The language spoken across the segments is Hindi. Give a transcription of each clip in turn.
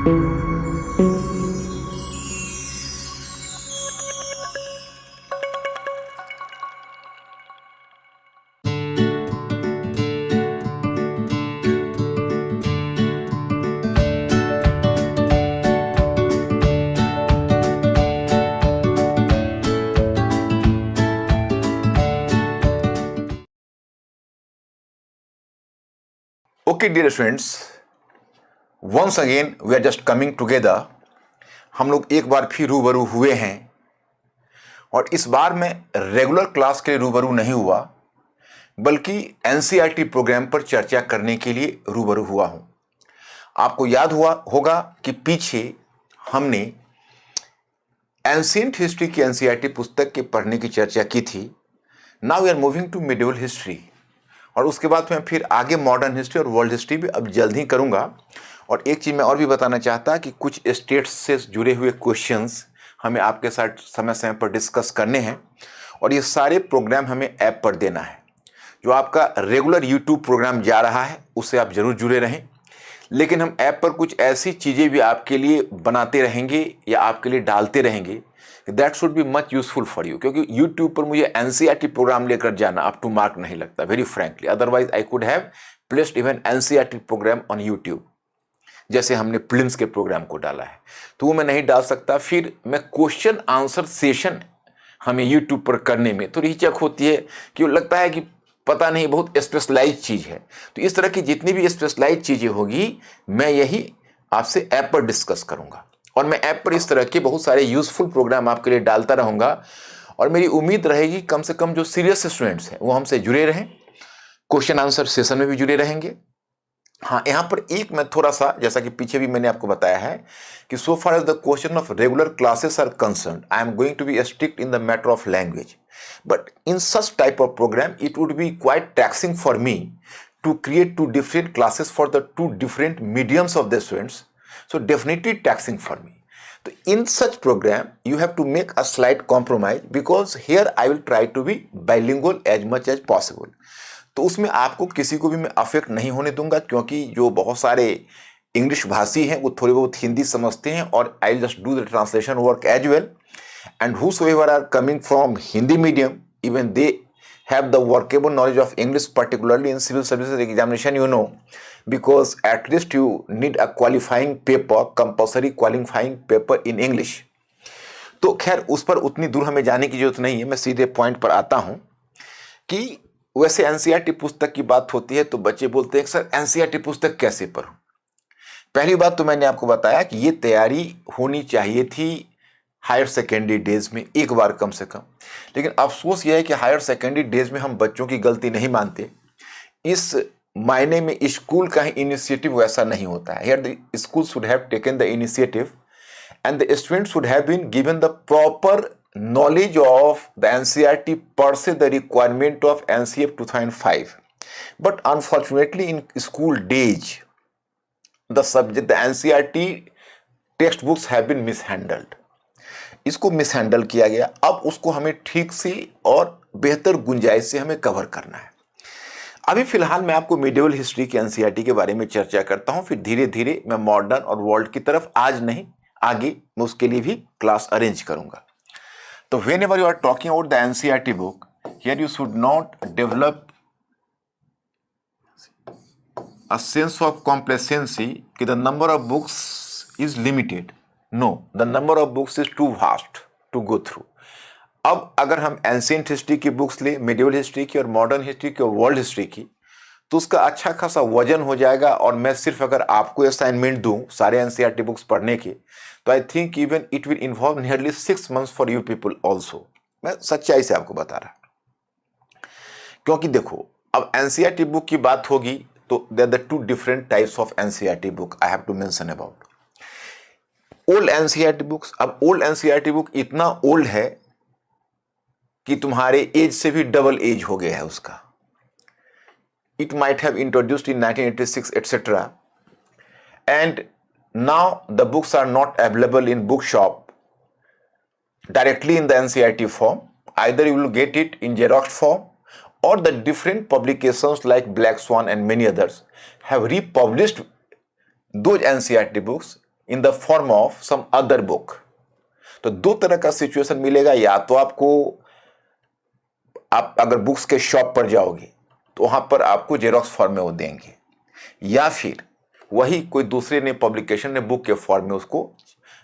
Okay dear students, once again we are just coming together. हम लोग एक बार फिर रूबरू हुए हैं और इस बार मैं रेगुलर क्लास के लिए रूबरू नहीं हुआ, बल्कि एनसीईआरटी प्रोग्राम पर चर्चा करने के लिए रूबरू हुआ हूं। आपको याद हुआ होगा कि पीछे हमने एंशिएंट हिस्ट्री की एनसीईआरटी पुस्तक के पढ़ने की चर्चा की थी। Now we are moving to medieval history, और उसके बाद मैं फिर आगे मॉडर्न हिस्ट्री और वर्ल्ड हिस्ट्री भी अब जल्द ही करूंगा। और एक चीज़ मैं और भी बताना चाहता कि कुछ स्टेट्स से जुड़े हुए क्वेश्चंस हमें आपके साथ समय समय पर डिस्कस करने हैं, और ये सारे प्रोग्राम हमें ऐप पर देना है। जो आपका रेगुलर यूट्यूब प्रोग्राम जा रहा है उससे आप ज़रूर जुड़े रहें, लेकिन हम ऐप पर कुछ ऐसी चीज़ें भी आपके लिए बनाते रहेंगे या आपके लिए डालते रहेंगे that should be much useful for you, क्योंकि यूट्यूब पर मुझे एनसीईआरटी प्रोग्राम लेकर जाना अप टू मार्क नहीं लगता, very frankly. Otherwise I could have placed even NCERT program on YouTube, जैसे हमने प्रीलिम्स के प्रोग्राम को डाला है, तो वो मैं नहीं डाल सकता। फिर मैं क्वेश्चन आंसर सेशन हमें यूट्यूब पर करने में थोड़ी हिचक होती है, कि लगता है कि पता नहीं बहुत स्पेशलाइज चीज़ है। तो इस तरह की जितनी भी स्पेशलाइज चीज़ें होगी मैं यही आपसे ऐप पर डिस्कस करूँगा, और मैं ऐप पर इस तरह के बहुत सारे यूजफुल प्रोग्राम आपके लिए डालता रहूँगा। और मेरी उम्मीद रहेगी कम से कम जो सीरियस स्टूडेंट्स हैं वो हमसे जुड़े रहें, क्वेश्चन आंसर सेशन में भी जुड़े रहेंगे। हाँ, यहाँ पर एक मैं थोड़ा सा, जैसा कि पीछे भी मैंने आपको बताया है कि so far as the question of regular classes are concern, I am going to be strict in the matter of language, but in such type of programme it would be quite taxing for me to create two different classes for the two different mediums of the students, so definitely taxing for me. So in such program you have to make a slight compromise, because here I will try to be bilingual as much as possible. तो उसमें आपको किसी को भी मैं अफेक्ट नहीं होने दूंगा, क्योंकि जो बहुत सारे इंग्लिश भाषी हैं वो थोड़ी बहुत हिंदी समझते हैं, और I will just do the translation work as well, and whosoever are coming from Hindi medium, even they have the workable knowledge of English, particularly in civil services examination, you know, because at least you need a qualifying paper, compulsory qualifying paper in English. तो खैर उस पर उतनी दूर हमें जाने की जरूरत नहीं है, मैं सीधे पॉइंट पर आता हूं कि वैसे एनसीईआरटी पुस्तक की बात होती है तो बच्चे बोलते हैं सर एनसीईआरटी पुस्तक कैसे पढूं। पहली बात तो मैंने आपको बताया कि ये तैयारी होनी चाहिए थी हायर सेकेंडरी डेज में एक बार कम से कम, लेकिन अफसोस यह है कि हायर सेकेंडरी डेज में हम बच्चों की गलती नहीं मानते। इस मायने में स्कूल का ही इनिशिएटिव वैसा नहीं होता है। Here the school should have taken the initiative and the students should have been given the proper knowledge of the NCERT per se, the requirement of NCF 2005. But unfortunately in school days the subject, the NCERT textbooks have been mishandled. इसको मिसहैंडल किया गया, अब उसको हमें ठीक से और बेहतर गुंजाइश से हमें कवर करना है। अभी फिलहाल मैं आपको मिडिवल हिस्ट्री के एनसीईआरटी के बारे में चर्चा करता हूं, फिर धीरे धीरे मैं मॉडर्न और वर्ल्ड की तरफ, आज नहीं आगे मैं उसके लिए भी क्लास अरेंज करूंगा। तो whenever you are talking about the NCERT book, here you should not develop a sense of complacency कि the number of books is limited. No, the number of books is too vast to go through. अब अगर हम एंशिएंट हिस्ट्री की बुक्स ले, मिडिवल हिस्ट्री की और मॉडर्न हिस्ट्री की और वर्ल्ड हिस्ट्री की, तो उसका अच्छा खासा वजन हो जाएगा। और मैं सिर्फ अगर आपको असाइनमेंट दूं सारे एनसीईआरटी बुक्स पढ़ने के, तो I think even it will involve nearly 6 months for you people also. मैं सच्चाई से आपको बता रहा, क्योंकि देखो अब एनसीईआरटी बुक की बात होगी तो there are 2 different types of NCERT book I have to mention about. Old NCERT books, अब ओल्ड एनसीईआरटी बुक इतना ओल्ड है कि तुम्हारे एज से भी डबल एज हो गया है उसका। It might have introduced in 1986 etc. and now the books are not available in bookshop directly in the NCERT form. Either you will get it in Xerox form, or the different publications like Black Swan and many others have republished those NCERT books in the form of some other book. तो दो तरह का सिचुएशन मिलेगा, या तो आपको, आप अगर बुक्स के शॉप पर जाओगे तो वहां पर आपको जेरॉक्स फॉर्म में वो देंगे, या फिर वही कोई दूसरे ने पब्लिकेशन ने बुक के फॉर्म में उसको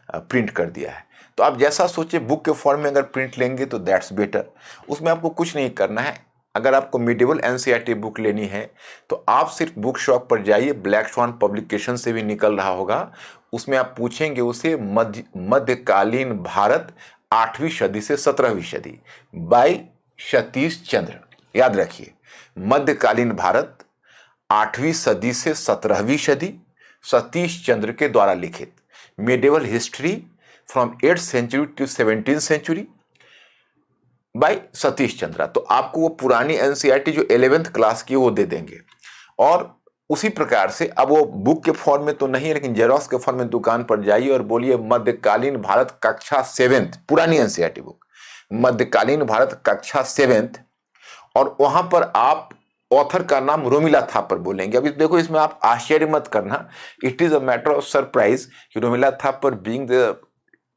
प्रिंट कर दिया है। तो आप जैसा सोचे, बुक के फॉर्म में अगर प्रिंट लेंगे तो दैट्स बेटर। उसमें आपको कुछ नहीं करना है। अगर आपको मिडिवल एनसीईआरटी बुक लेनी है तो आप सिर्फ बुक शॉप पर जाइए, ब्लैक स्वान पब्लिकेशन से भी निकल रहा होगा, उसमें आप पूछेंगे उसे मध्यकालीन भारत 8वीं सदी से 17वीं सदी बाय सतीश चंद्र। याद रखिए, मध्यकालीन भारत 8वीं सदी से 17वीं सदी सतीश चंद्र के द्वारा लिखित medieval history from 8th century to 17th century by Satish Chandra. तो आपको वो पुरानी एनसीईआरटी जो 11th क्लास की वो दे देंगे। और उसी प्रकार से अब वो बुक के फॉर्म में तो नहीं है, लेकिन जेरॉक्स के फॉर्म में दुकान पर जाइए और बोलिए मध्यकालीन भारत कक्षा 7th, पुरानी एनसीईआरटी बुक मध्यकालीन भारत कक्षा 7th, और वहां पर आप ऑथर का नाम रोमिला थापर बोलेंगे। अभी देखो, इसमें आप आश्चर्य मत करना, it is a matter of surprise कि Romila Thapar being the,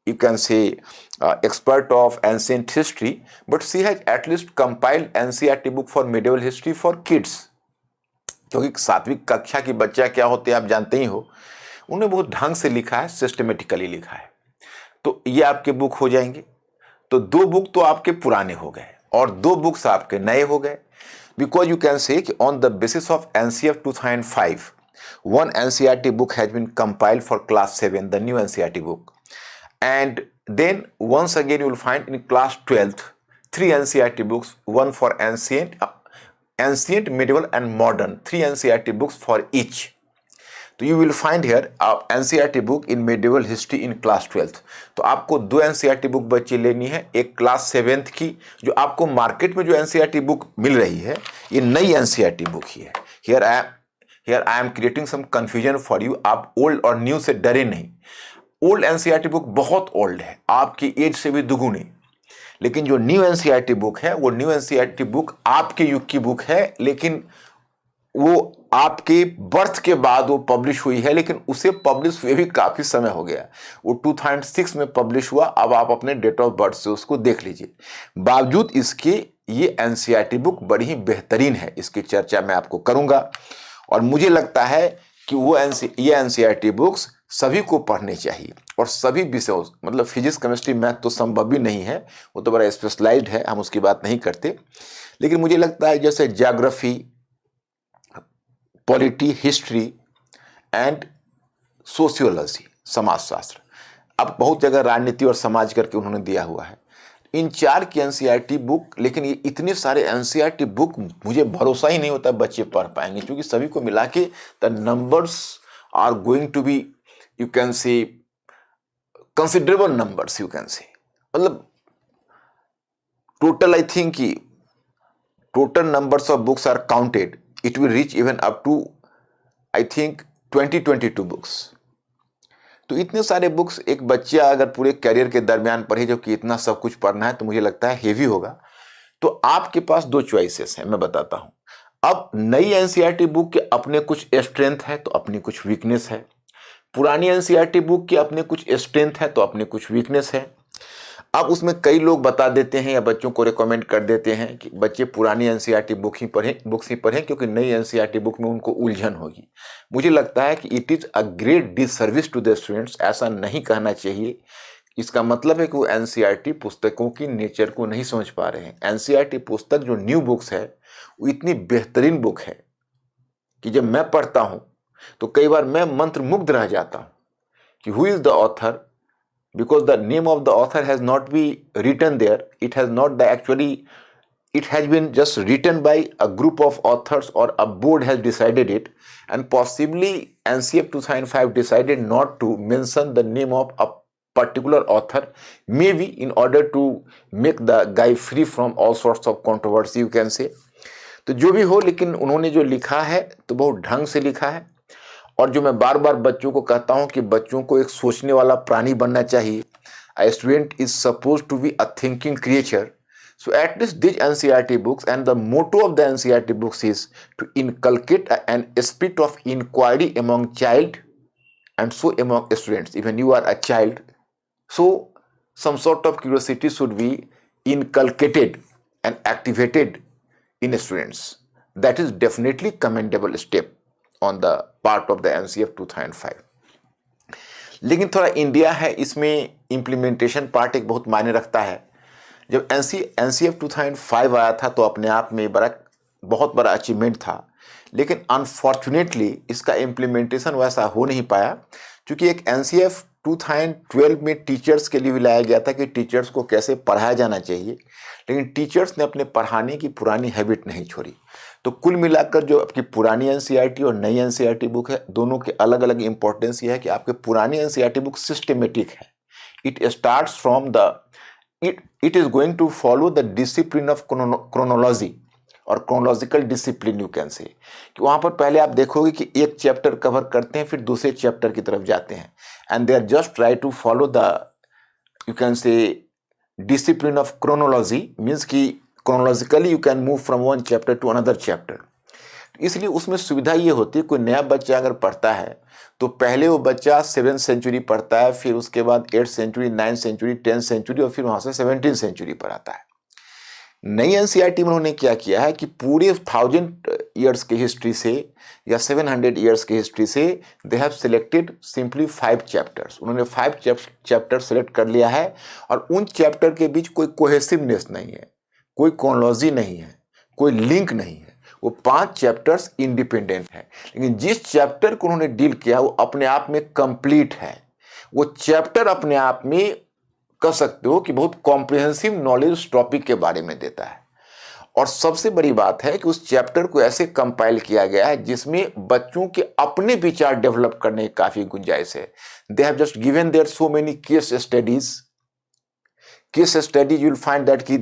you can say, expert of ancient history, but she has at least compiled NCERT book for medieval history for kids। क्योंकि 7वीं कक्षा की बच्चा क्या होते हैं आप जानते ही हो, उन्हें बहुत ढंग से लिखा है, सिस्टमेटिकली लिखा है। तो ये आपके बुक हो जाएंगे। तो 2 बुक तो आपके पुराने हो गए और 2 बुक्स आपके नए हो गए, बिकॉज यू कैन से कि on the basis of NCF 2005 one NCERT book has been compiled for class 7, the new NCERT book, and then once again you will find in class 12th 3 NCERT books, one for ancient, medieval and modern, 3 NCERT books for each। तो you will find here NCERT book in medieval history in class 12th। तो आपको 2 NCERT बुक बच्चे लेनी है, एक क्लास 7th की, जो आपको मार्केट में जो NCERT बुक मिल रही है ये नई NCERT बुक ही है। Here I am creating some confusion for you। आप ओल्ड और न्यू से डरे नहीं। ओल्ड एनसीईआरटी बुक बहुत ओल्ड है, आपकी एज से भी दुगुनी, लेकिन जो न्यू एनसीईआरटी बुक है वो न्यू एनसीईआरटी बुक आपके युग की बुक है, लेकिन वो आपके बर्थ के बाद वो पब्लिश हुई है, लेकिन उसे पब्लिश हुए भी काफी समय हो गया। वो 2006 में पब्लिश हुआ। अब आप अपने डेट ऑफ बर्थ से उसको देख लीजिए। बावजूद इसके ये एनसीईआरटी बुक बड़ी ही बेहतरीन है, इसकी चर्चा मैं आपको करूंगा। और मुझे लगता है कि वो ये एनसीईआरटी बुक्स सभी को पढ़ने चाहिए, और सभी विषयों, मतलब फिजिक्स, केमिस्ट्री, मैथ तो संभव भी नहीं है, वो तो बड़ा स्पेशलाइज्ड है, हम उसकी बात नहीं करते। लेकिन मुझे लगता है जैसे geography, polity, history and sociology, समाजशास्त्र, अब बहुत जगह राजनीति और समाज करके उन्होंने दिया हुआ है, इन 4 की एनसीईआरटी बुक। लेकिन ये इतने सारे एनसीईआरटी बुक मुझे भरोसा ही नहीं होता बच्चे पढ़ पाएंगे, क्योंकि सभी को मिला के the numbers are going to be, you can say, considerable numbers, you can say। मतलब total, I think कि total numbers of books are counted, it will reach even up to, I think, 20-22 books। तो इतने सारे बुक्स एक बच्चा अगर पूरे करियर के दरमियान पढ़े, जो कि इतना सब कुछ पढ़ना है, तो मुझे लगता है हेवी होगा। तो आपके पास 2 चॉइसेस हैं, मैं बताता हूं। अब नई एनसीईआरटी बुक के अपने कुछ स्ट्रेंथ है तो अपनी कुछ वीकनेस है, पुरानी एनसीईआरटी बुक के अपने कुछ स्ट्रेंथ है तो अपने कुछ वीकनेस है। अब उसमें कई लोग बता देते हैं या बच्चों को रिकमेंड कर देते हैं कि बच्चे पुरानी एनसीईआरटी बुक्स ही पढ़ें, क्योंकि नई एनसीईआरटी बुक में उनको उलझन होगी। मुझे लगता है कि it is a great disservice to the students. ऐसा नहीं कहना चाहिए। इसका मतलब है कि वो एनसीईआरटी पुस्तकों की नेचर को नहीं समझ पा रहे हैं। एनसीईआरटी पुस्तक जो न्यू बुक्स है वो इतनी बेहतरीन बुक है कि जब मैं पढ़ता हूँ तो कई बार मैं मंत्रमुग्ध रह जाता हूँ कि who is the author, because the name of the author has not be written there, it has not the actually, it has been just written by a group of authors, or a board has decided it, and possibly NCF 2005 decided not to mention the name of a particular author, maybe in order to make the guy free from all sorts of controversy, you can say। तो जो भी हो, लेकिन उन्होंने जो लिखा है तो बहुत ढंग से लिखा है। और जो मैं बार बार बच्चों को कहता हूं कि बच्चों को एक सोचने वाला प्राणी बनना चाहिए। A student is supposed to be a thinking creature। So at least these NCERT books, and the motto of the NCERT books is to inculcate an spirit of inquiry among child and so among students, even you are a child, so some sort of curiosity should be inculcated and activated in students. That is definitely commendable step on the part of the NCF 2005. लेकिन थोड़ा इंडिया है, इसमें इम्प्लीमेंटेशन पार्ट एक बहुत मायने रखता है। जब NCF 2005 आया था तो अपने आप में बहुत बड़ा अचीवमेंट था, लेकिन अनफॉर्चुनेटली इसका इम्प्लीमेंटेशन वैसा हो नहीं पाया, क्योंकि एक NCF 2012 में टीचर्स के लिए भी लाया गया था कि टीचर्स को कैसे पढ़ाया जाना चाहिए, लेकिन टीचर्स ने अपने पढ़ाने की पुरानी हैबिट नहीं छोड़ी। तो कुल मिलाकर जो आपकी पुरानी NCERT और नई NCERT बुक है, दोनों के अलग अलग इंपॉर्टेंस ये है कि आपके पुरानी NCERT बुक सिस्टमेटिक है। It starts from it is going to follow the discipline of chronology और chronological discipline you can say, कि वहाँ पर पहले आप देखोगे कि एक चैप्टर कवर करते हैं, फिर दूसरे चैप्टर की तरफ जाते हैं, and they are just try to follow the you can say discipline of chronology, means कि chronologically you can move from one chapter to another chapter. इसलिए उसमें सुविधा ये होती है, कोई नया बच्चा अगर पढ़ता है तो पहले वो बच्चा 7th सेंचुरी पढ़ता है, फिर उसके बाद 8th century, 9th century, 10th century और फिर वहाँ से 17th सेंचुरी पर आता है। नई NCERT में उन्होंने क्या किया है कि पूरे 1000 ईयर्स की हिस्ट्री से या 700 ईयर्स की हिस्ट्री से they have selected simply 5 chapters. उन्होंने 5 चैप्टर सेलेक्ट कर लिया है, और उन चैप्टर के बीच कोई कोहेसिवनेस नहीं है, कोई क्रोनोलॉजी नहीं है, कोई लिंक नहीं है। वो 5 चैप्टर्स इंडिपेंडेंट है, लेकिन जिस चैप्टर को उन्होंने डील किया वो अपने आप में कंप्लीट है। वो चैप्टर अपने आप में कह सकते हो कि बहुत कॉम्प्रिहेंसिव नॉलेज टॉपिक के बारे में देता है। और सबसे बड़ी बात है कि उस चैप्टर को ऐसे कंपाइल किया गया है जिसमें बच्चों के अपने विचार डेवलप करने की काफी गुंजाइश है। They have just given their so many case studies you will find that कि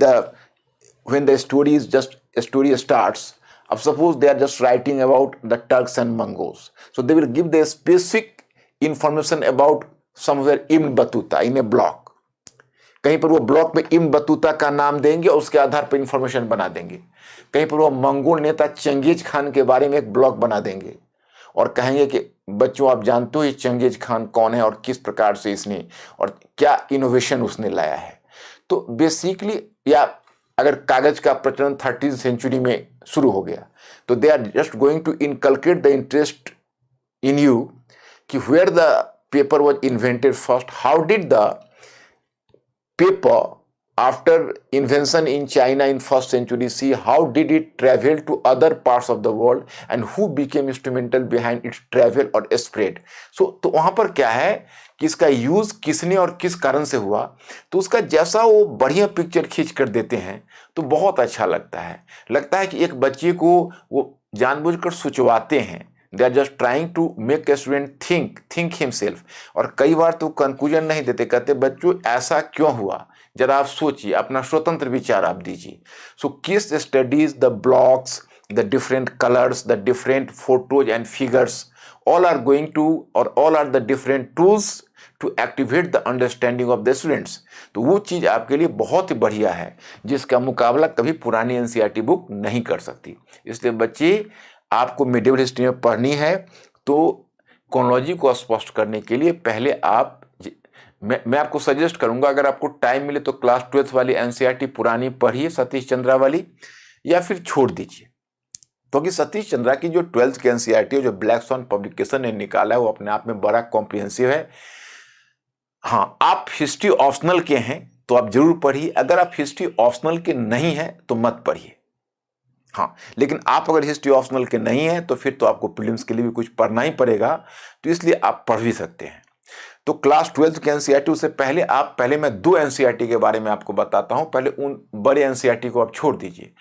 when the story starts, अब suppose they are just writing about the Turks and Mongols, so they will give the specific information about somewhere Ibn Battuta in a block। कहीं पर वो ब्लॉक में इब्न बतूता का नाम देंगे और उसके आधार पर इंफॉर्मेशन बना देंगे। कहीं पर वो मंगोल नेता चंगेज खान के बारे में एक ब्लॉक बना देंगे और कहेंगे कि बच्चों आप जानते हो ये चंगेज खान कौन है और किस प्रकार से इसने और क्या इनोवेशन उसने लाया है। तो बेसिकली, या अगर कागज का प्रचलन 13th सेंचुरी में शुरू हो गया तो they are just going to inculcate the interest in you कि where the paper was invented first, how did the paper after invention in China in 1st century, see how did it travel to other parts of the world and who became instrumental behind its travel or spread। so तो वहां पर क्या है कि इसका यूज किसने और किस कारण से हुआ, तो उसका जैसा वो बढ़िया पिक्चर खींच कर देते हैं तो बहुत अच्छा लगता है कि एक बच्चे को वो जानबूझकर सोचवाते हैं। They are just trying to make a student think himself. और कई बार तो कंक्लूजन नहीं देते, कहते बच्चों ऐसा क्यों हुआ, जरा आप सोचिए, अपना स्वतंत्र विचार आप दीजिए। So case studies, the blocks, the different colours, the different photos and figures, all are going to or all are the different tools to activate the understanding of the students। तो वो चीज आपके लिए बहुत ही बढ़िया है जिसका मुकाबला कभी पुरानी NCERT बुक नहीं कर सकती। इसलिए बच्चे, आपको मिडिवल हिस्ट्री में पढ़नी है तो क्रोनोलॉजी को स्पष्ट करने के लिए पहले आप, मैं आपको सजेस्ट करूंगा, अगर आपको टाइम मिले तो क्लास 12th वाली NCERT पुरानी पढ़िए, सतीश चंद्रा वाली, या फिर छोड़ दीजिए। क्योंकि सतीश चंद्रा की जो 12th की NCERT है, जो ब्लैक स्वॉन पब्लिकेशन ने निकाला है, वो अपने आप में बड़ा कॉम्प्रिहेंसिव है। हाँ, आप हिस्ट्री ऑप्शनल के हैं तो आप जरूर पढ़िए, अगर आप हिस्ट्री ऑप्शनल के नहीं हैं तो मत पढ़िए। हाँ, लेकिन आप अगर हिस्ट्री ऑप्शनल के नहीं हैं तो फिर तो आपको प्रीलिम्स के लिए भी कुछ पढ़ना ही पड़ेगा, तो इसलिए आप पढ़ भी सकते हैं। तो क्लास 12th की NCERT, उससे पहले मैं 2 NCERT के बारे में आपको बताता हूं। पहले उन बड़े NCERT को आप छोड़ दीजिए,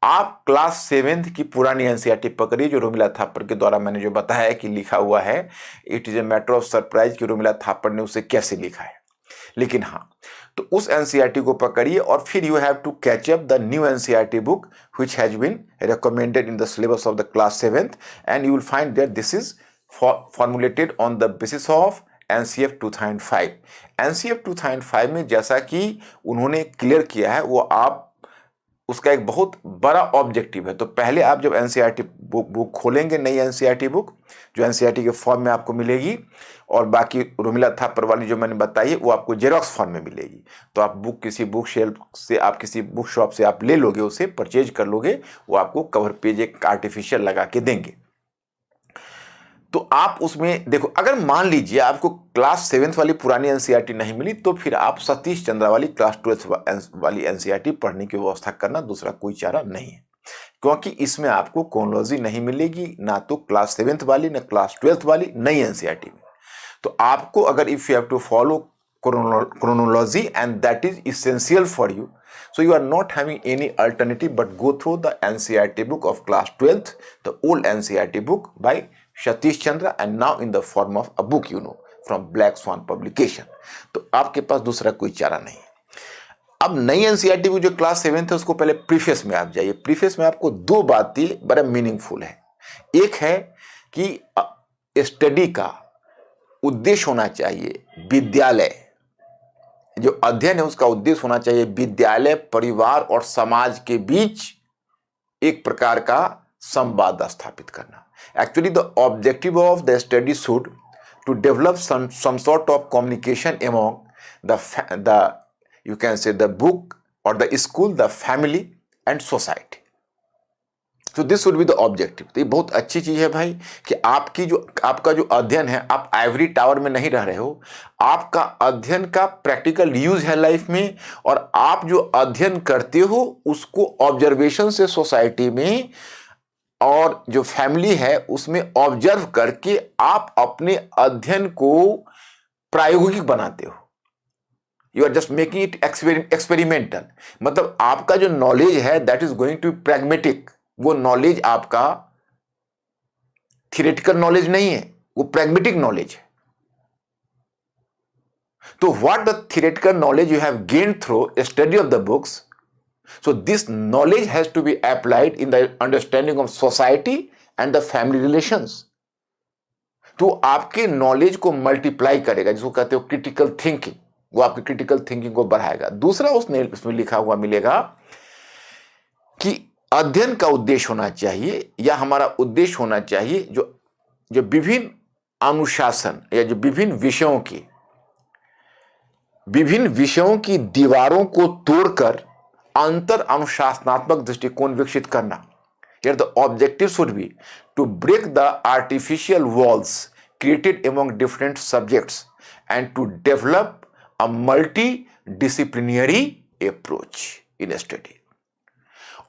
आप क्लास 7th की पुरानी NCERT पकड़िए, जो रोमिला थापर के द्वारा मैंने जो बताया कि लिखा हुआ है। It is a matter of surprise कि रोमिला थापर ने उसे कैसे लिखा है, लेकिन हाँ, तो उस NCERT को पकड़िए और फिर you have to catch up the new NCERT book which has been recommended in the syllabus of the class 7th, and you will find that this is formulated on the basis of NCF 2005। NCF 2005 में जैसा कि उन्होंने क्लियर किया है, वो आप उसका एक बहुत बड़ा ऑब्जेक्टिव है। तो पहले आप जब एनसीईआरटी बुक खोलेंगे, नई एनसीईआरटी बुक जो एनसीईआरटी के फॉर्म में आपको मिलेगी, और बाकी रोमिला थापर वाली जो मैंने बताई है वो आपको जेरॉक्स फॉर्म में मिलेगी। तो आप बुक किसी बुक शेल्फ से, आप किसी बुक शॉप से आप ले लोगे, उसे परचेज कर लोगे, वो आपको कवर पेज एक आर्टिफिशियल लगा के देंगे। तो आप उसमें देखो, अगर मान लीजिए आपको क्लास 7th वाली पुरानी एनसीईआरटी नहीं मिली, तो फिर आप सतीश चंद्रा वाली क्लास 12th वाली एनसीईआरटी पढ़ने की व्यवस्था करना, दूसरा कोई चारा नहीं है। क्योंकि इसमें आपको क्रोनोलॉजी नहीं मिलेगी, ना तो क्लास 7th वाली, ना क्लास 12th वाली नई एनसीईआरटी में। तो आपको अगर if you have to follow chronology and that is essential for you, so you are not having any alternative but go through the NCERT book of class 12th, the old NCERT book by Satish Chandra, and now in the form of a book, you know, from Black Swan publication. तो आपके पास दूसरा कोई चारा नहीं है। अब नई एनसीईआरटी बुक जो क्लास 7th है, उसको पहले प्रीफेस में आप जाइए। प्रीफेस में आपको दो बातें बड़ा मीनिंगफुल है। एक है कि स्टडी का उद्देश्य होना चाहिए विद्यालय, जो अध्ययन है उसका उद्देश्य होना चाहिए विद्यालय, परिवार और समाज के बीच एक प्रकार का संवाद स्थापित करना। Actually the objective of the study should to develop some sort of communication among the you can say the book or the school, the family and society. So this would be the objective. तो ये बहुत अच्छी चीज है भाई कि आपका जो अध्ययन है, आप आइवरी टावर में नहीं रह रहे हो, आपका अध्ययन का प्रैक्टिकल यूज है लाइफ में, और आप जो अध्ययन करते हो उसको ऑब्जर्वेशन से सोसाइटी में और जो फैमिली है उसमें ऑब्जर्व करके आप अपने अध्ययन को प्रायोगिक बनाते हो। You are just making it experimental. मतलब आपका जो नॉलेज है that is going to pragmatic. वो नॉलेज आपका थियोरेटिकल नॉलेज नहीं है, वो प्रैग्मेटिक नॉलेज है। तो what the theoretical knowledge you have gained through study of the books, so this knowledge has to be applied in the understanding of society and the family relations. तो आपके नॉलेज को मल्टीप्लाई करेगा, जिसको कहते हो क्रिटिकल थिंकिंग, वो आपकी क्रिटिकल थिंकिंग को बढ़ाएगा। दूसरा उसमें लिखा हुआ मिलेगा कि अध्ययन का उद्देश्य होना चाहिए, या हमारा उद्देश्य होना चाहिए जो विभिन्न अनुशासन या जो विभिन्न विषयों की दीवारों को तोड़कर अंतर अनुशासनात्मक दृष्टिकोण विकसित करना। Here the objective should be to break the artificial walls created among different subjects and to develop a multidisciplinary approach in study.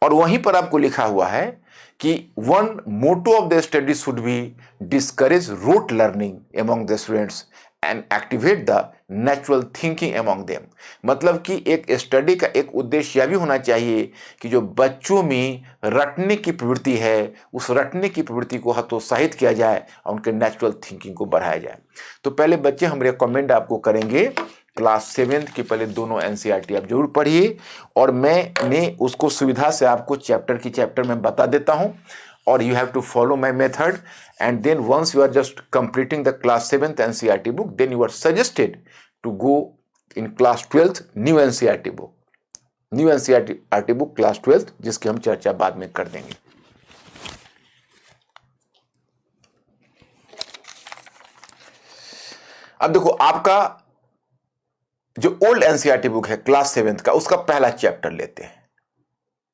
और वहीं पर आपको लिखा हुआ है कि one motto of the study should be discourage rote learning among the students and activate the natural thinking among them. मतलब कि एक स्टडी का एक उद्देश्य यह भी होना चाहिए कि जो बच्चों में रटने की प्रवृत्ति है, उस रटने की प्रवृत्ति को हतोत्साहित किया जाए और उनके नेचुरल थिंकिंग को बढ़ाया जाए। तो पहले बच्चे हम रिकमेंड आपको करेंगे क्लास 7th के पहले दोनों एनसीईआरटी आप जरूर पढ़िए, और मैंने उसको सुविधा से आपको चैप्टर में बता देता हूं, और you have to follow my method, and then once you are just completing the class 7th NCERT book, then you are suggested to go in class 12th new NCERT book class 12th, जिसकी हम चर्चा बाद में कर देंगे। अब देखो, आपका जो ओल्ड एनसीईआरटी बुक है क्लास 7th का, उसका पहला चैप्टर लेते हैं।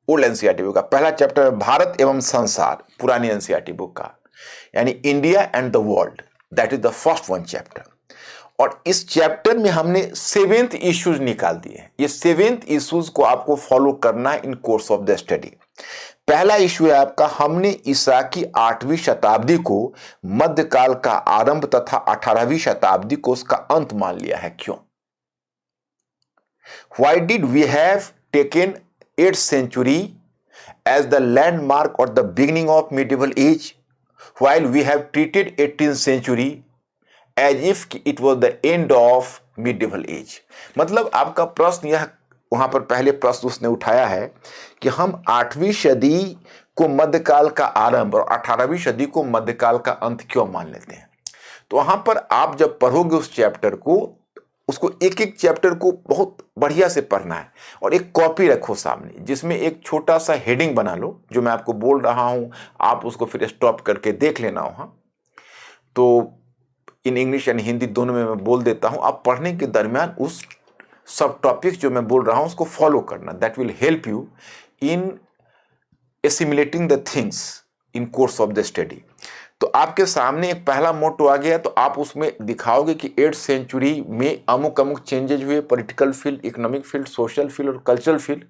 ओल्ड एनसीईआरटी बुक का पहला चैप्टर है भारत एवं संसार, पुरानी एनसीईआरटी बुक का, यानी India and the world, that is the first one chapter. और इस चैप्टर में हमने 7th इश्यूज निकाल दिए हैं। ये 7th इश्यूज को आपको फॉलो करना है इन कोर्स ऑफ द स्टडी। पहला इश्यू है आपका, हमने ईसा की 8वीं शताब्दी को मध्यकाल का आरंभ तथा 18वीं शताब्दी को उसका अंत मान लिया है, क्यों? Why did we have taken 8th century as the landmark or the beginning of medieval age, while we have treated 18th century as if it was the end of medieval age? मतलब आपका प्रश्न यह, वहां पर पहले प्रश्न उसने उठाया है कि हम 8वीं सदी को मध्यकाल का आरंभ और 18वीं सदी को मध्यकाल का अंत क्यों मान लेते हैं। तो वहां पर आप जब पढ़ोगे उस चैप्टर को, उसको एक एक चैप्टर को बहुत बढ़िया से पढ़ना है और एक कॉपी रखो सामने जिसमें एक छोटा सा हेडिंग बना लो, जो मैं आपको बोल रहा हूँ आप उसको फिर स्टॉप करके देख लेना वहाँ। तो इन इंग्लिश एंड हिंदी दोनों में मैं बोल देता हूँ, आप पढ़ने के दरमियान उस सब टॉपिक्स जो मैं बोल रहा हूँ उसको फॉलो करना। That will help you in assimilating the things in course of the study. तो आपके सामने एक पहला मोटो आ गया, तो आप उसमें दिखाओगे कि 8th सेंचुरी में अमुक अमुक चेंजेज हुए, political field, economic field, social field और कल्चरल फील्ड।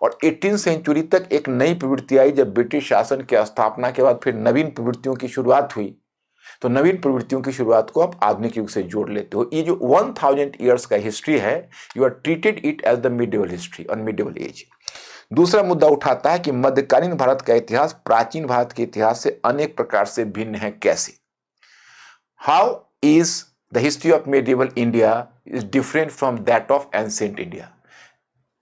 और 18th सेंचुरी तक एक नई प्रवृत्ति आई, जब ब्रिटिश शासन की स्थापना के बाद फिर नवीन प्रवृत्तियों की शुरुआत हुई। तो नवीन प्रवृत्तियों की शुरुआत को आप आधुनिक युग से जोड़ लेते हो। ये जो 1000 ईयर्स का हिस्ट्री है, you are treated it as the medieval history और मिडिवल एज। दूसरा मुद्दा उठाता है कि मध्यकालीन भारत का इतिहास प्राचीन भारत के इतिहास से अनेक प्रकार से भिन्न है, कैसे? How is the history of medieval India is different from that of ancient India?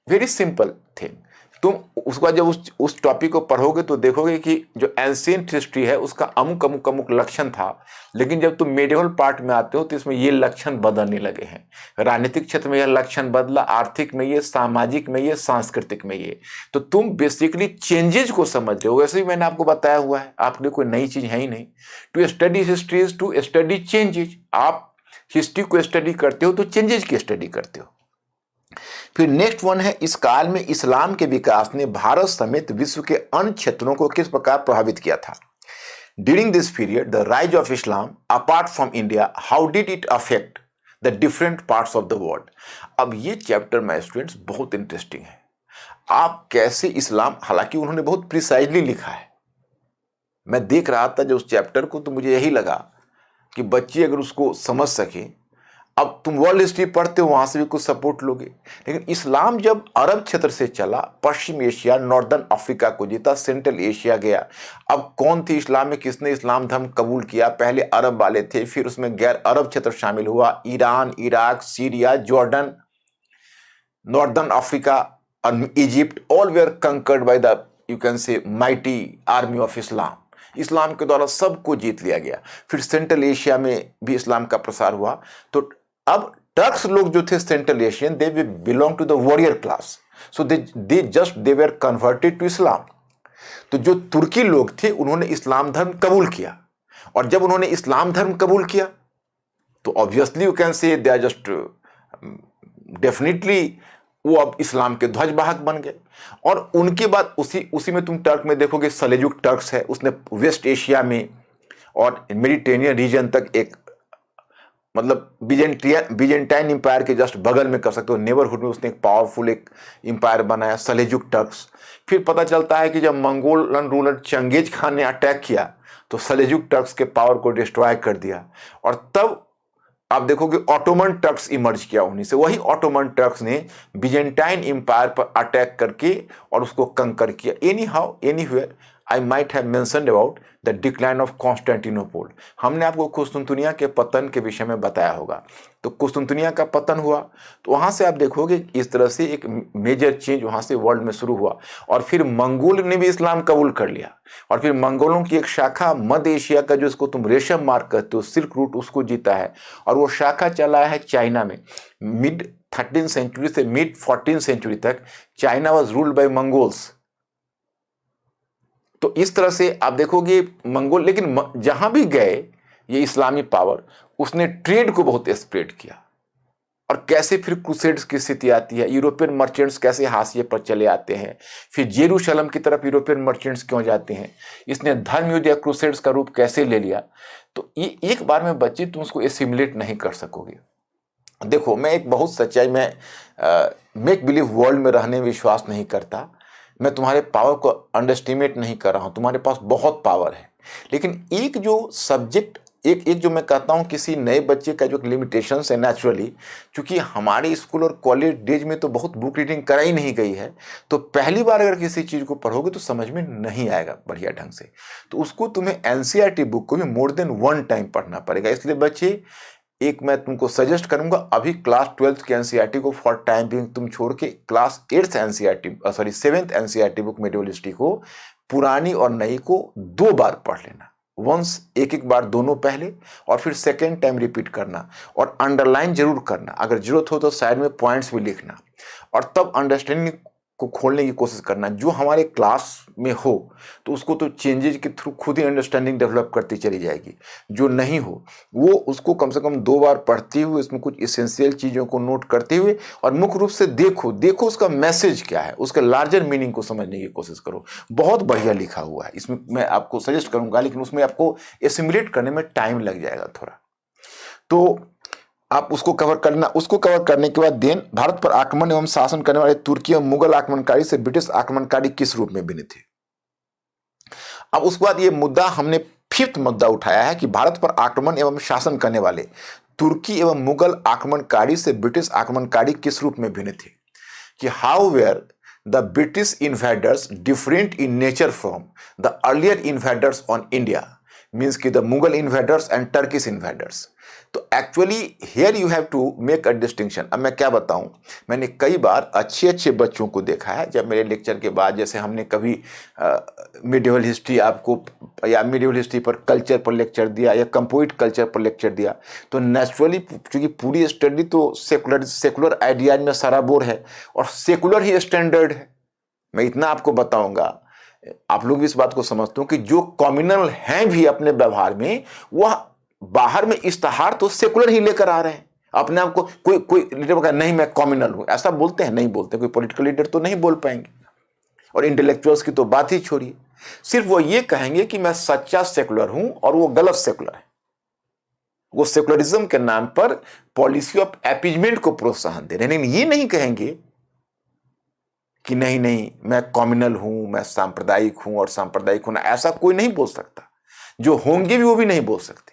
Very simple thing. तुम उसके बाद जब उस टॉपिक को पढ़ोगे तो देखोगे कि जो एंशिएंट हिस्ट्री है उसका अमुक अमुक अमुक लक्षण था, लेकिन जब तुम मेडिवल पार्ट में आते हो तो इसमें ये लक्षण बदलने लगे हैं। राजनीतिक क्षेत्र में यह लक्षण बदला, आर्थिक में ये, सामाजिक में ये, सांस्कृतिक में ये। तो तुम बेसिकली चेंजेस को समझ रहे हो। वैसे ही मैंने आपको बताया हुआ है, आपने कोई नई चीज है ही नहीं। To study history is to study changes. आप हिस्ट्री को स्टडी करते हो तो चेंजेस की स्टडी करते हो। फिर नेक्स्ट वन है, इस काल में इस्लाम के विकास ने भारत समेत विश्व के अन्य क्षेत्रों को किस प्रकार प्रभावित किया था? During this period the rise of Islam apart from India, how did it affect the different parts of the world? अब ये चैप्टर माय स्टूडेंट्स बहुत इंटरेस्टिंग है। आप कैसे इस्लाम, हालांकि उन्होंने बहुत प्रिसाइजली लिखा है। मैं देख रहा था जो उस चैप्टर को, तो मुझे यही लगा कि बच्चे अगर उसको समझ सके, अब तुम वर्ल्ड हिस्ट्री पढ़ते हो वहां से भी कुछ सपोर्ट लोगे, लेकिन इस्लाम जब अरब क्षेत्र से चला, पश्चिम एशिया, नॉर्दर्न अफ्रीका को जीता, सेंट्रल एशिया गया। अब कौन थी इस्लाम में, किसने इस्लाम धर्म कबूल किया? पहले अरब वाले थे, फिर उसमें गैर अरब क्षेत्र शामिल हुआ, Iran, Iraq, Syria, Jordan, northern Africa और Egypt, all were conquered by the, you can say, mighty army of Islam. Islam के द्वारा सबको जीत लिया गया। फिर सेंट्रल एशिया में भी इस्लाम का प्रसार हुआ। तो अब टर्क्स लोग जो थे central Asian, they belong to the warrior class, so they were converted to Islam. तो जो तुर्की लोग थे उन्होंने इस्लाम धर्म कबूल किया, और जब उन्होंने इस्लाम धर्म कबूल किया तो ऑब्वियसली यू कैन से दे आर जस्ट डेफिनेटली वो अब इस्लाम के ध्वजवाहक बन गए। और उनके बाद उसी में तुम टर्क में देखोगे सलेजुक टर्क्स है, उसने वेस्ट एशिया में और मेडिटेरेनियन रीजन तक एक, मतलब बिजेंटाइन इंपायर के जस्ट बगल में कर सकते हो, नेबरहुड में उसने एक पावरफुल एक इंपायर बनाया, सलेजुक टर्क्स। फिर पता चलता है कि जब मंगोलन रूलर चंगेज खान ने अटैक किया तो सलेजुक टर्क्स के पावर को डिस्ट्रॉय कर दिया, और तब आप देखोगे ऑटोमन टर्क्स इमर्ज किया उन्हीं से। वही ऑटोमन टर्क्स ने बिजेंटाइन इंपायर पर अटैक करके और उसको कंकर किया। Any how anywhere I might have mentioned about the decline of Constantinople. हमने आपको कुस्तुनतुनिया के पतन के विषय में बताया होगा। तो कुस्तुनतुनिया का पतन हुआ तो वहां से आप देखोगे इस तरह से एक मेजर चेंज वहां से वर्ल्ड में शुरू हुआ, और फिर मंगोल ने भी इस्लाम कबूल कर लिया, और फिर मंगोलों की एक शाखा मध्य एशिया का, जो इसको तुम रेशम मार्ग कहते हो, सिल्क रूट, उसको जीता है, और वो शाखा चला है चाइना में। मिड 13th सेंचुरी से मिड 14th सेंचुरी तक China was ruled by Mongols. तो इस तरह से आप देखोगे मंगोल, लेकिन जहां भी गए ये इस्लामी पावर, उसने ट्रेड को बहुत स्प्रेड किया। और कैसे फिर क्रूसेड्स की स्थिति आती है, यूरोपियन मर्चेंट्स कैसे हाशिए पर चले आते हैं, फिर जेरूशलम की तरफ यूरोपियन मर्चेंट्स क्यों जाते हैं, इसने धर्म युद्ध या क्रूसेड्स का रूप कैसे ले लिया। तो ये एक बार में बच्चे तुम उसको एसिमुलेट नहीं कर सकोगे। देखो, मैं एक बहुत सच्चाई में मेक बिलीव वर्ल्ड में रहने में विश्वास नहीं करता। मैं तुम्हारे पावर को अंडरस्टिमेट नहीं कर रहा हूं, तुम्हारे पास बहुत पावर है, लेकिन एक जो सब्जेक्ट, एक जो मैं कहता हूं किसी नए बच्चे का जो लिमिटेशंस है नेचुरली, क्योंकि हमारे स्कूल और कॉलेज डेज में तो बहुत बुक रीडिंग कराई नहीं गई है, तो पहली बार अगर किसी चीज़ को पढ़ोगे तो समझ में नहीं आएगा बढ़िया ढंग से। तो उसको तुम्हें एनसीईआरटी बुक को भी मोर देन 1 टाइम पढ़ना पड़ेगा। इसलिए बच्चे, एक मैं तुमको सजेस्ट करूंगा, अभी क्लास 12th की एनसीईआरटी को फॉर टाइम बिंग तुम छोड़ के class 8th NCERT, 7th NCERT book medieval history को, पुरानी और नई को 2 बार पढ़ लेना। वंस एक एक बार दोनों पहले और फिर सेकेंड टाइम रिपीट करना और अंडरलाइन जरूर करना, अगर जरूरत हो तो साइड में पॉइंट्स भी लिखना और तब अंडरस्टैंडिंग को खोलने की कोशिश करना। जो हमारे क्लास में हो तो उसको तो चेंजेज के थ्रू खुद ही अंडरस्टैंडिंग डेवलप करती चली जाएगी, जो नहीं हो वो उसको कम से कम 2 बार पढ़ते हुए इसमें कुछ इसेंशियल चीज़ों को नोट करते हुए और मुख्य रूप से देखो उसका मैसेज क्या है, उसके लार्जर मीनिंग को समझने की कोशिश करो। बहुत बढ़िया लिखा हुआ है, इसमें मैं आपको सजेस्ट करूंगा, लेकिन उसमें आपको एसिमुलेट करने में टाइम लग जाएगा थोड़ा, तो आप उसको कवर करना। उसको कवर करने के बाद देन भारत पर आक्रमण एवं शासन करने वाले तुर्की एवं मुगल आक्रमणकारी से ब्रिटिश आक्रमणकारी किस रूप में भिन्न थे। अब उसके बाद ये मुद्दा हमने 5th मुद्दा उठाया है कि भारत पर आक्रमण एवं शासन करने वाले तुर्की एवं मुगल आक्रमणकारी से ब्रिटिश आक्रमणकारी किस रूप में भिन्न थे, कि how were the British invaders different in nature from the earlier invaders on India, means कि the Mughal invaders and Turkish invaders. तो actually here you have to make a distinction. अब मैं क्या बताऊं, मैंने कई बार अच्छे बच्चों को देखा है, जब मेरे लेक्चर के बाद जैसे हमने कभी मिडिवल हिस्ट्री आपको या मिडिवल हिस्ट्री पर कल्चर पर लेक्चर दिया या कंपोजिट कल्चर पर लेक्चर दिया, तो नेचुरली क्योंकि पूरी स्टडी तो सेकुलर आइडियाज में सराबोर है और सेकुलर ही स्टैंडर्ड है। मैं इतना आपको बताऊंगा, आप लोग भी इस बात को समझते हो कि जो कॉम्युनल हैं भी अपने व्यवहार में, वह बाहर में इश्तहार तो सेकुलर ही लेकर आ रहे हैं। अपने आप को कोई लीडर कहा नहीं मैं कॉम्युनल हूं, ऐसा बोलते हैं? नहीं बोलते। कोई पॉलिटिकल लीडर तो नहीं बोल पाएंगे, और इंटेलेक्चुअल्स की तो बात ही छोड़िए। सिर्फ वो ये कहेंगे कि मैं सच्चा सेकुलर हूं और वो गलत सेकुलर है। वो सेकुलरिज्म के नाम पर पॉलिसी ऑफ अपीजमेंट को प्रोत्साहन दे रहे हैं, लेकिन ये नहीं कहेंगे कि नहीं मैं कॉम्युनल हूं, मैं सांप्रदायिक हूं और सांप्रदायिक होना, ऐसा कोई नहीं बोल सकता। जो होंगे भी वो भी नहीं बोल सकते,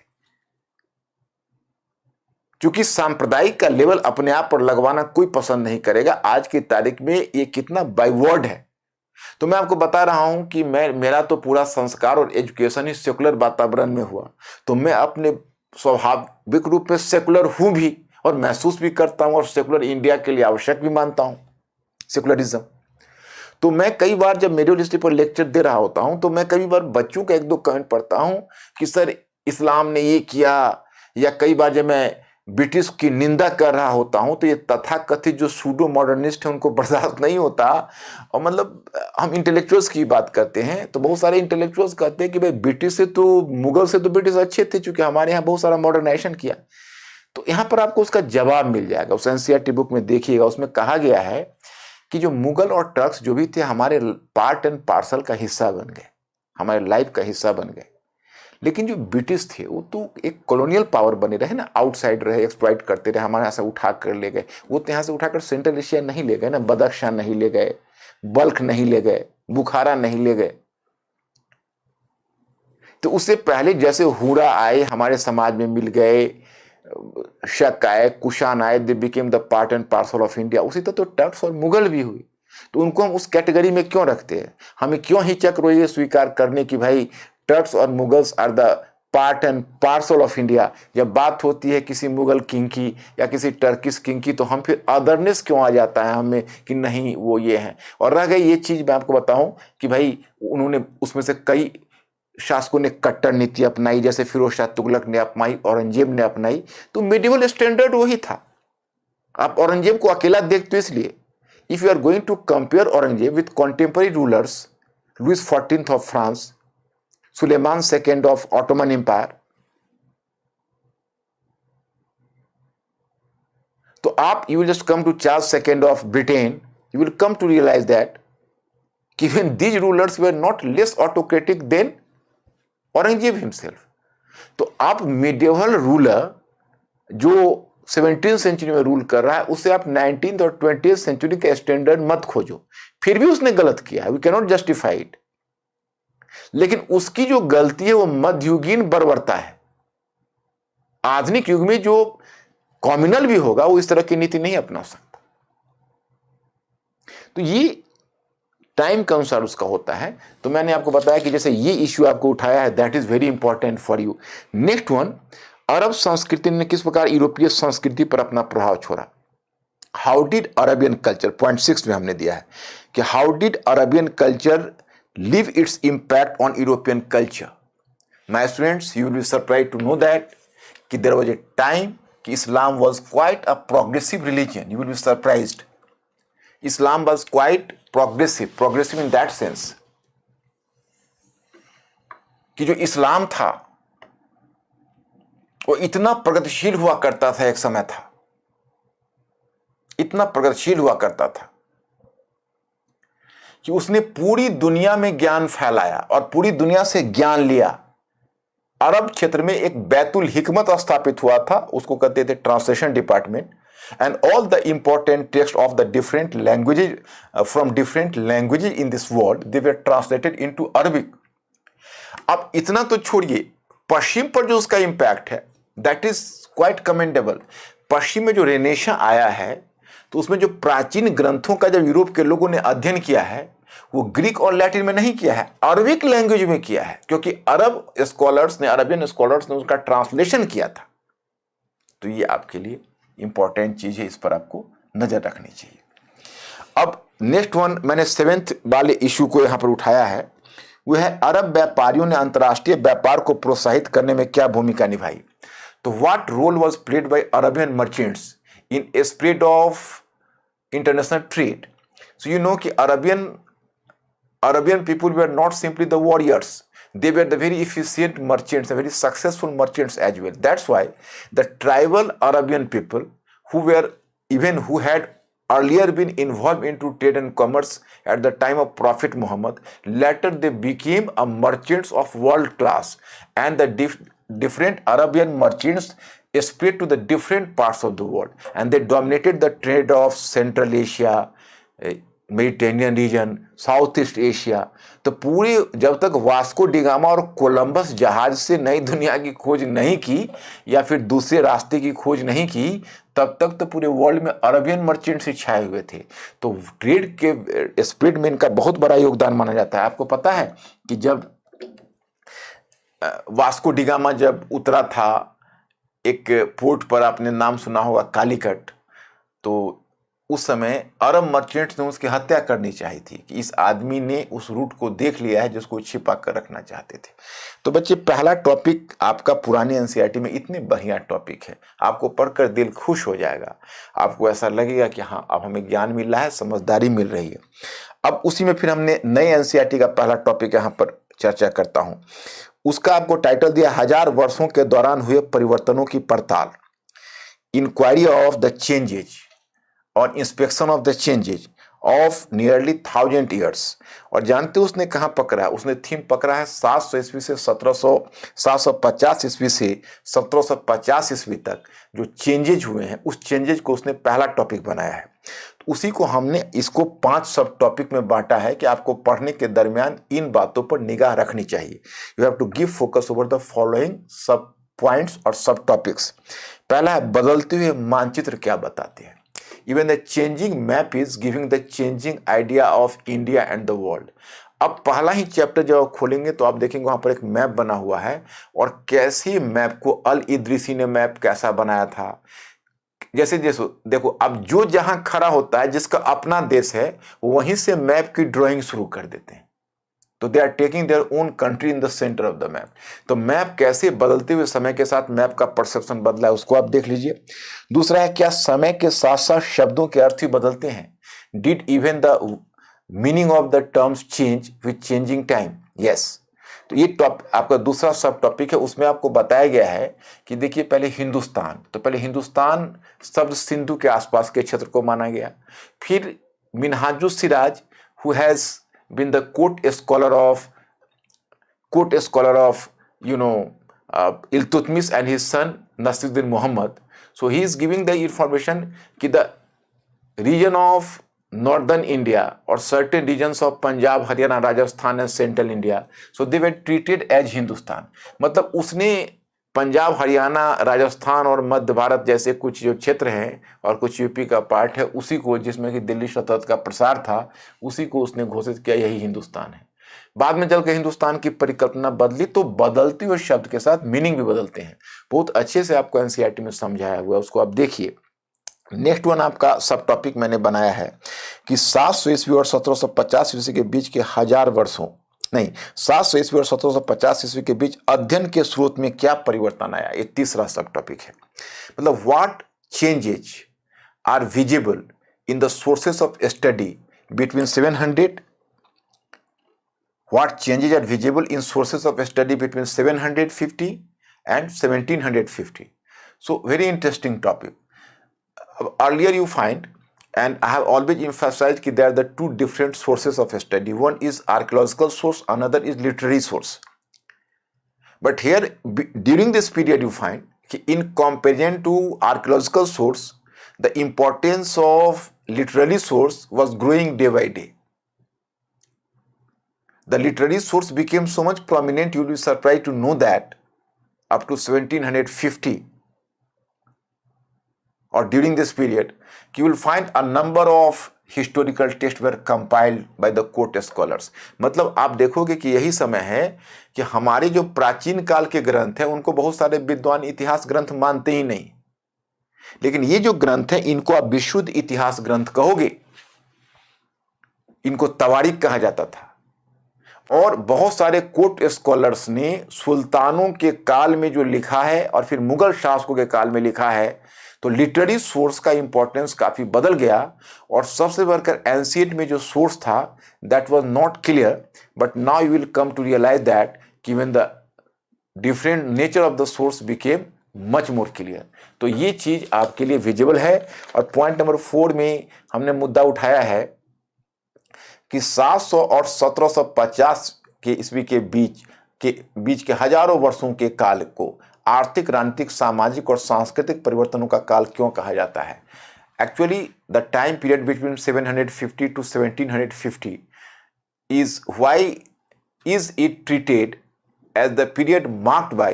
क्योंकि सांप्रदायिक का लेवल अपने आप पर लगवाना कोई पसंद नहीं करेगा। आज की तारीख में ये कितना बाइवर्ड है। तो मैं आपको बता रहा हूं कि मेरा तो पूरा संस्कार और एजुकेशन ही सेकुलर वातावरण में हुआ, तो मैं अपने स्वाभाविक रूप में सेकुलर हूं भी और महसूस भी करता हूं और सेकुलर इंडिया के लिए आवश्यक भी मानता हूं सेकुलरिज्म। तो मैं कई बार जब मिडिवल हिस्ट्री पर लेक्चर दे रहा होता हूं तो मैं कई बार बच्चों का 1-2 कमेंट पढ़ता हूं कि सर इस्लाम ने ये किया, या कई बार जब मैं ब्रिटिश की निंदा कर रहा होता हूं तो ये तथाकथित जो सूडो मॉडर्निस्ट है उनको बर्दाश्त नहीं होता। और मतलब हम इंटेलेक्चुअल्स की बात करते हैं तो बहुत सारे इंटेलेक्चुअल्स कहते हैं कि भाई ब्रिटिश से तो मुगल से तो ब्रिटिश अच्छे थे, चूंकि हमारे यहाँ बहुत सारा मॉडर्नाइजेशन किया। तो यहाँ पर आपको उसका जवाब मिल जाएगा, उस एनसीईआरटी बुक में देखिएगा, उसमें कहा गया है कि जो मुगल और टर्क्स जो भी थे हमारे पार्ट एंड पार्सल का हिस्सा बन गए, हमारे लाइफ का हिस्सा बन गए। लेकिन जो ब्रिटिश थे वो तो एक कॉलोनियल पावर बने रहे ना, आउटसाइड रहे, एक्सप्लॉइट करते रहे, हमारे यहाँ से उठा कर ले गए। वो तो यहाँ से उठाकर सेंट्रल एशिया नहीं ले गए ना, बदख्शां नहीं ले गए, बल्ख नहीं ले गए, बुखारा नहीं ले गए। तो उससे पहले जैसे हुरा आए हमारे समाज में मिल गए, शक आए, कुशान आए, they became the part and parcel of India, उसी तरह तो टर्क्स और मुगल भी हुई। तो उनको हम उस कैटेगरी में क्यों रखते हैं? हमें क्यों हिचक रही है स्वीकार करने की भाई टर्क्स और Mughals are the part and parcel of India? जब बात होती है किसी मुगल किंग की या किसी टर्किश किंग की तो हम फिर अदरनेस क्यों आ जाता है हमें कि नहीं वो ये हैं। और रह गई ये चीज, मैं आपको बताऊं कि भाई उन्होंने उसमें से कई शासकों ने कट्टर नीति अपनाई, जैसे फिरोज शाह तुगलक ने अपनाई, औरंगजेब ने अपनाई। तो मिडिवल स्टैंडर्ड वही था। आप औरंगजेब को अकेला देखते हो इसलिए। If you are going to compare Aurangzeb with contemporary rulers, Louis 14th of France, Suleiman II of Ottoman Empire, तो आप you will just come to Charles II of Britain, you will come to realize that even these rulers were not less autocratic than Aurangzeb himself. तो आप medieval रूलर जो 17th सेंचुरी में रूल कर रहा है उससे आप 19th और 20th सेंचुरी का स्टैंडर्ड मत खोजो। फिर भी उसने गलत किया है, we can not justify it, लेकिन उसकी जो गलती है वो मध्ययुगीन बर्बरता है। आधुनिक युग में जो कॉम्युनल भी होगा वो इस तरह की नीति नहीं अपना सकता। तो ये टाइम के अनुसार उसका होता है। तो मैंने आपको बताया कि जैसे ये इश्यू आपको उठाया है, that is very important for you. Next one, अरब संस्कृति ने किस प्रकार यूरोपीय संस्कृति पर अपना प्रभाव छोड़ा। How did Arabian culture, point 6 में हमने दिया है कि how did Arabian culture leave its impact on European culture. My students, you will be surprised to know that कि there was a time कि Islam was quite a progressive religion. You will be surprised. Islam was quite progressive in that sense कि जो इस्लाम था वो इतना प्रगतिशील हुआ करता था, एक समय था इतना प्रगतिशील हुआ करता था कि उसने पूरी दुनिया में ज्ञान फैलाया और पूरी दुनिया से ज्ञान लिया। अरब क्षेत्र में एक बैतुल हिकमत स्थापित हुआ था, उसको कहते थे translation department, and all the important text of the different languages from different languages in this world they were translated into Arabic. अब इतना तो छोड़िए, पश्चिम पर जो उसका इंपैक्ट है दैट इज क्वाइट कमेंडेबल। पश्चिम में जो रेनेशा आया है तो उसमें जो प्राचीन ग्रंथों का जब यूरोप के लोगों ने अध्ययन किया है वो ग्रीक और लैटिन में नहीं किया है, अरबिक लैंग्वेज में किया है, क्योंकि अरबियन स्कॉलर्स ने उसका ट्रांसलेशन किया था। तो ये आपके लिए इंपॉर्टेंट चीज है, इस पर आपको नजर रखनी चाहिए। अब नेक्स्ट वन मैंने 7th वाले इशू को यहां पर उठाया है, वो है अरब व्यापारियों ने अंतर्राष्ट्रीय व्यापार को प्रोत्साहित करने में क्या भूमिका निभाई। तो what role was played by Arabian merchants in spread of international trade? So you know कि Arabian people were not simply the warriors, they were the very efficient merchants, the very successful merchants as well. That's why the tribal Arabian people who had earlier been involved into trade and commerce at the time of Prophet Muhammad, later they became a merchants of world class, and the different Arabian merchants spread to the different parts of the world, and they dominated the trade of Central Asia, Mediterranean region, Southeast Asia. तो पूरी जब तक वास्को डिगामा और कोलंबस जहाज से नई दुनिया की खोज नहीं की या फिर दूसरे रास्ते की खोज नहीं की, तब तक तो पूरे वर्ल्ड में अरबियन मर्चेंट्स ही छाए हुए थे। तो ट्रेड के स्प्रेड में इनका बहुत बड़ा योगदान माना जाता है। आपको पता है कि जब वास्को डिगामा जब उतरा था एक पोर्ट पर, आपने नाम सुना होगा कालीकट, तो उस समय अरब मर्चेंट्स ने उसकी हत्या करनी चाहिए थी कि इस आदमी ने उस रूट को देख लिया है जिसको छिपा कर रखना चाहते थे। तो बच्चे, पहला टॉपिक आपका पुरानी एनसीईआरटी में इतने बढ़िया टॉपिक है, आपको पढ़कर दिल खुश हो जाएगा, आपको ऐसा लगेगा कि हाँ अब हमें ज्ञान मिल रहा है, समझदारी मिल रही है। अब उसी में फिर हमने नए एनसीईआरटी का पहला टॉपिक यहाँ पर चर्चा करता हूँ। उसका आपको टाइटल दिया 1000 वर्षों के दौरान हुए परिवर्तनों की पड़ताल, इंक्वायरी ऑफ द चेंजेज और inspection of the changes of nearly 1000 years. और जानते हो उसने कहाँ पकड़ा है? उसने थीम पकड़ा है 700 ईस्वी से 750 ईस्वी से 1750 ईस्वी तक जो चेंजेज हुए हैं, उस चेंजेज को उसने पहला टॉपिक बनाया है। तो उसी को हमने इसको 5 सब टॉपिक में बांटा है कि आपको पढ़ने के दरमियान इन बातों पर निगाह रखनी चाहिए। You have to give focus over the following sub points और सब टॉपिक्स। पहला है बदलते हुए मानचित्र क्या बताते हैं। Even the changing map is giving the changing idea of India and the world. अब पहला ही चैप्टर जब आप खोलेंगे तो आप देखेंगे वहां पर एक मैप बना हुआ है, और कैसे मैप को अल इद्रिसी ने मैप कैसा बनाया था। जैसे देखो अब जो जहां खड़ा होता है, जिसका अपना देश है, वहीं से मैप की ड्राइंग शुरू कर देते हैं। तो they are taking their own country in the centre of the map. तो मैप कैसे बदलते हुए समय के साथ मैप का परसेप्शन बदला है, उसको आप देख लीजिए। दूसरा है, क्या समय के साथ साथ शब्दों के अर्थ ही बदलते हैं? Did even the meaning of the terms change with changing time? Yes. तो ये आपका दूसरा सब टॉपिक है, उसमें आपको बताया गया है कि देखिए पहले हिंदुस्तान, तो पहले हिंदुस्तान शब्द सिंधु के आसपास के क्षेत्र को माना गया। फिर Minhajus Siraj who has been the court scholar of Iltutmish and his son Nasiruddin Muhammad. So he is giving the information कि the region of northern India or certain regions of Punjab, Haryana, Rajasthan and central India, so they were treated as Hindustan। मतलब उसने पंजाब, हरियाणा, राजस्थान और मध्य भारत जैसे कुछ जो क्षेत्र हैं और कुछ यूपी का पार्ट है, उसी को, जिसमें कि दिल्ली सल्तनत का प्रसार था, उसी को उसने घोषित किया यही हिंदुस्तान है। बाद में चलकर हिंदुस्तान की परिकल्पना बदली, तो बदलते हुए शब्द के साथ मीनिंग भी बदलते हैं। बहुत अच्छे से आपको एनसीईआरटी में समझाया हुआ है, उसको आप देखिए। नेक्स्ट वन आपका सब टॉपिक मैंने बनाया है कि 700 ईस्वी और 1750 ईस्वी के बीच के 1000 वर्षों नहीं, 700 ईस्वी और 1750 ईस्वी के बीच अध्ययन के स्रोत में क्या परिवर्तन आया, ये तीसरा सब टॉपिक है। मतलब what changes are visible in the sources of study between 700, what changes are visible in sources of study between 750 and 1750. So very interesting topic. Earlier you find, and I have always emphasized that there are the two different sources of study. One is archaeological source, another is literary source. But here during this period you find in comparison to archaeological source, the importance of literary source was growing day by day. The literary source became so much prominent, you will be surprised to know that up to 1750 or during this period, you will find a number of historical texts were compiled by the court scholars. मतलब आप देखोगे कि यही समय है कि हमारे जो प्राचीन काल के ग्रंथ हैं उनको बहुत सारे विद्वान इतिहास ग्रंथ मानते ही नहीं, लेकिन ये जो ग्रंथ हैं इनको आप विशुद्ध इतिहास ग्रंथ कहोगे। इनको तवारीख कहा जाता था और बहुत सारे कोर्ट स्कॉलर्स ने सुल्तानों के काल में जो लिखा है और फिर मुगल शासकों के काल में लिखा है, तो लिटरेरी सोर्स का इंपॉर्टेंस काफी बदल गया। और सबसे बढ़कर एंशिएंट में जो सोर्स था that was not clear, but now you will come to realise that कि when the different nature of the source became much more clear. तो ये चीज आपके लिए विजिबल है। और पॉइंट नंबर 4 में हमने मुद्दा उठाया है कि 700 और 1750 के ईस्वी के बीच के हजारों वर्षों के काल को आर्थिक, राजनीतिक, सामाजिक और सांस्कृतिक परिवर्तनों का काल क्यों कहा जाता है। Actually the time period between 750 to 1750 is why is it treated as the period marked by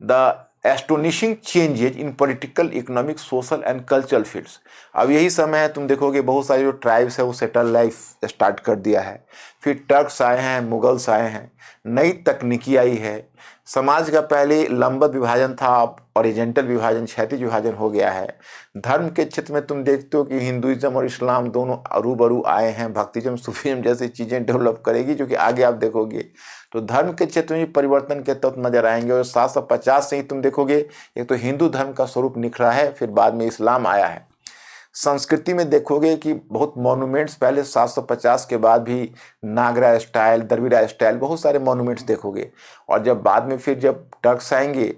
the astonishing changes in political, economic, social and cultural fields। अब यही समय है, तुम देखोगे बहुत सारे जो ट्राइब्स है वो सेटल लाइफ स्टार्ट कर दिया है, फिर टर्क्स आए हैं, मुगल्स आए हैं, नई तकनीकी आई है, समाज का पहले लंबत विभाजन था, अब ऑरिजेंटल विभाजन, क्षैतिज विभाजन हो गया है। धर्म के क्षेत्र में तुम देखते हो कि हिंदुइज्म और इस्लाम दोनों रूबरू आए हैं, भक्तिज्म, सूफीज्म जैसी चीज़ें डेवलप करेगी जो कि आगे आप देखोगे। तो धर्म के क्षेत्र में परिवर्तन के तत्व नजर आएंगे। और 750 से ही तुम देखोगे एक तो हिंदू धर्म का स्वरूप निखरा है, फिर बाद में इस्लाम आया है। संस्कृति में देखोगे कि बहुत मॉन्यूमेंट्स पहले 750 के बाद भी नागरा स्टाइल, द्रविड़ा स्टाइल, बहुत सारे मॉन्यूमेंट्स देखोगे। और जब बाद में फिर जब टर्क्स आएंगे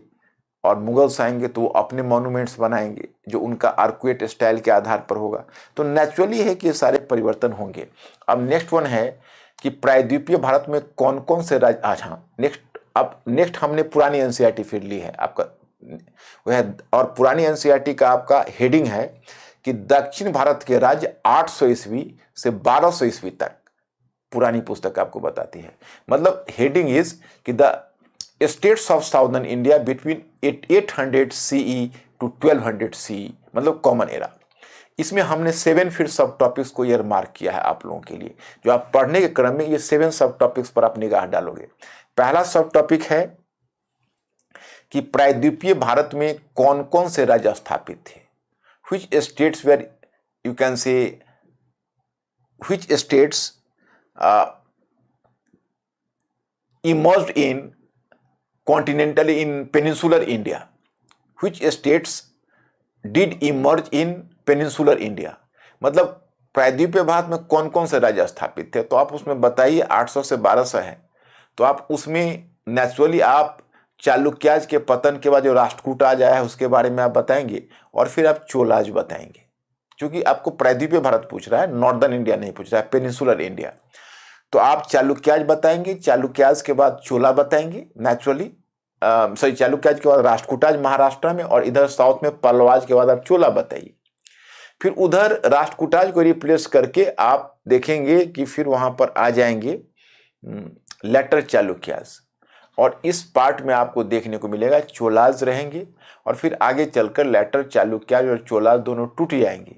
और मुगल्स आएंगे तो वो अपने मॉन्यूमेंट्स बनाएंगे जो उनका आर्कुएट स्टाइल के आधार पर होगा। तो नेचुरली है कि ये सारे परिवर्तन होंगे। अब नेक्स्ट वन है कि प्रायद्वीपीय भारत में कौन कौन से राज्य। अच्छा, नेक्स्ट हमने पुरानी एनसीईआरटी फिर ली है आपका वह, और पुरानी एनसीईआरटी का आपका हेडिंग है कि दक्षिण भारत के राज्य 800 ईस्वी से 1200 ईस्वी तक, पुरानी पुस्तक आपको बताती है। मतलब हेडिंग इज कि the states of southern India between 800 CE to 1200 CE, मतलब कॉमन एरा। इसमें हमने 7 फिर सब टॉपिक्स को ईयर मार्क किया है आप लोगों के लिए, जो आप पढ़ने के क्रम में ये 7 सब टॉपिक्स पर आप निगाह डालोगे। पहला सब टॉपिक है कि प्रायद्वीपीय भारत में कौन कौन से राज्य स्थापित थे, which states were, you can say, which states emerged in continental, in peninsular India, which states did emerge in peninsular India। मतलब प्रायद्वीपीय भारत में कौन कौन से राज्य स्थापित थे, तो आप उसमें बताइए। 800 से 1200 है, तो आप उसमें नेचुरली आप चालुक्याज के पतन के बाद जो राष्ट्रकूट आ जाए उसके बारे में आप बताएंगे, और फिर आप चोलाज बताएंगे, क्योंकि आपको प्रायद्वीपीय भारत पूछ रहा है, नॉर्दर्न इंडिया नहीं पूछ रहा है, पेनिनसुलर इंडिया। तो आप चालुक्याज बताएंगे, चालुक्याज के बाद चोला बताएंगे नेचुरली, सॉरी चालुक्याज के बाद राष्ट्रकूटाज महाराष्ट्र में, और इधर साउथ में पल्लवाज के बाद आप चोला बताइए। फिर उधर राष्ट्रकूटाज को रिप्लेस करके आप देखेंगे कि फिर वहां पर आ जाएंगे लेटर चालुक्याज, और इस पार्ट में आपको देखने को मिलेगा चोलाज रहेंगे, और फिर आगे चलकर लेटर चालुक्याज और चोलाज दोनों टूट जाएंगे।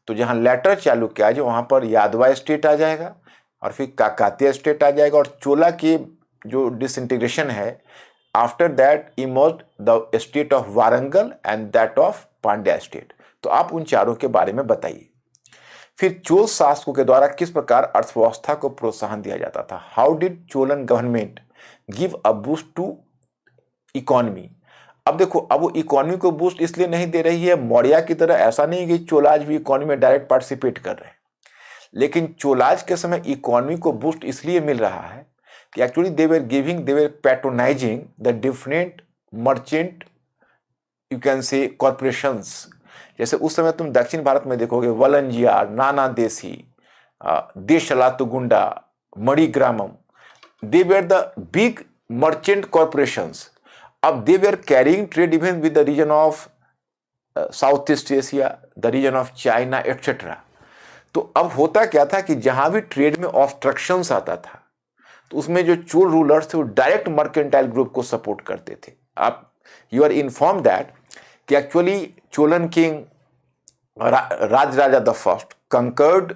तो जहां लेटर चालुक्याज वहां पर यादवा स्टेट आ जाएगा, और फिर काकातीय स्टेट आ जाएगा, और चोला की जो डिसइंटीग्रेशन है, after that emerged the state of Warangal and that of Pandya state. तो आप उन चारों के बारे में बताइए। फिर चोल शासकों के द्वारा किस प्रकार अर्थव्यवस्था को प्रोत्साहन दिया जाता था? How did Cholan government give a boost to economy? अब देखो, अब वो इकोनॉमी को बूस्ट इसलिए नहीं दे रही है मौर्य की तरह, ऐसा नहीं कि चोलाज भी इकोनॉमी में डायरेक्ट पार्टिसिपेट कर रहे हैं, लेकिन चोलाज के समय इकोनॉमी को बूस्ट इसलिए मिल रहा है कि actually they were patronising the different merchant, you can से कॉर्पोरेशंस। जैसे उस समय तुम दक्षिण भारत में देखोगे वलंजियार, नाना देसी, देशलातु गुंडा, Manigramam, they were the big merchant corporations. अब they were carrying trade even with the region of South East Asia, the region of China etcetera. तो अब होता क्या था कि जहां भी ट्रेड में ऑब्स्ट्रक्शंस आता था तो उसमें जो चोल रूलर्स थे वो डायरेक्ट मर्केंटाइल ग्रुप को सपोर्ट करते थे। आप यू आर इन्फॉर्म दैट कि actually Cholan king Rajaraja the first conquered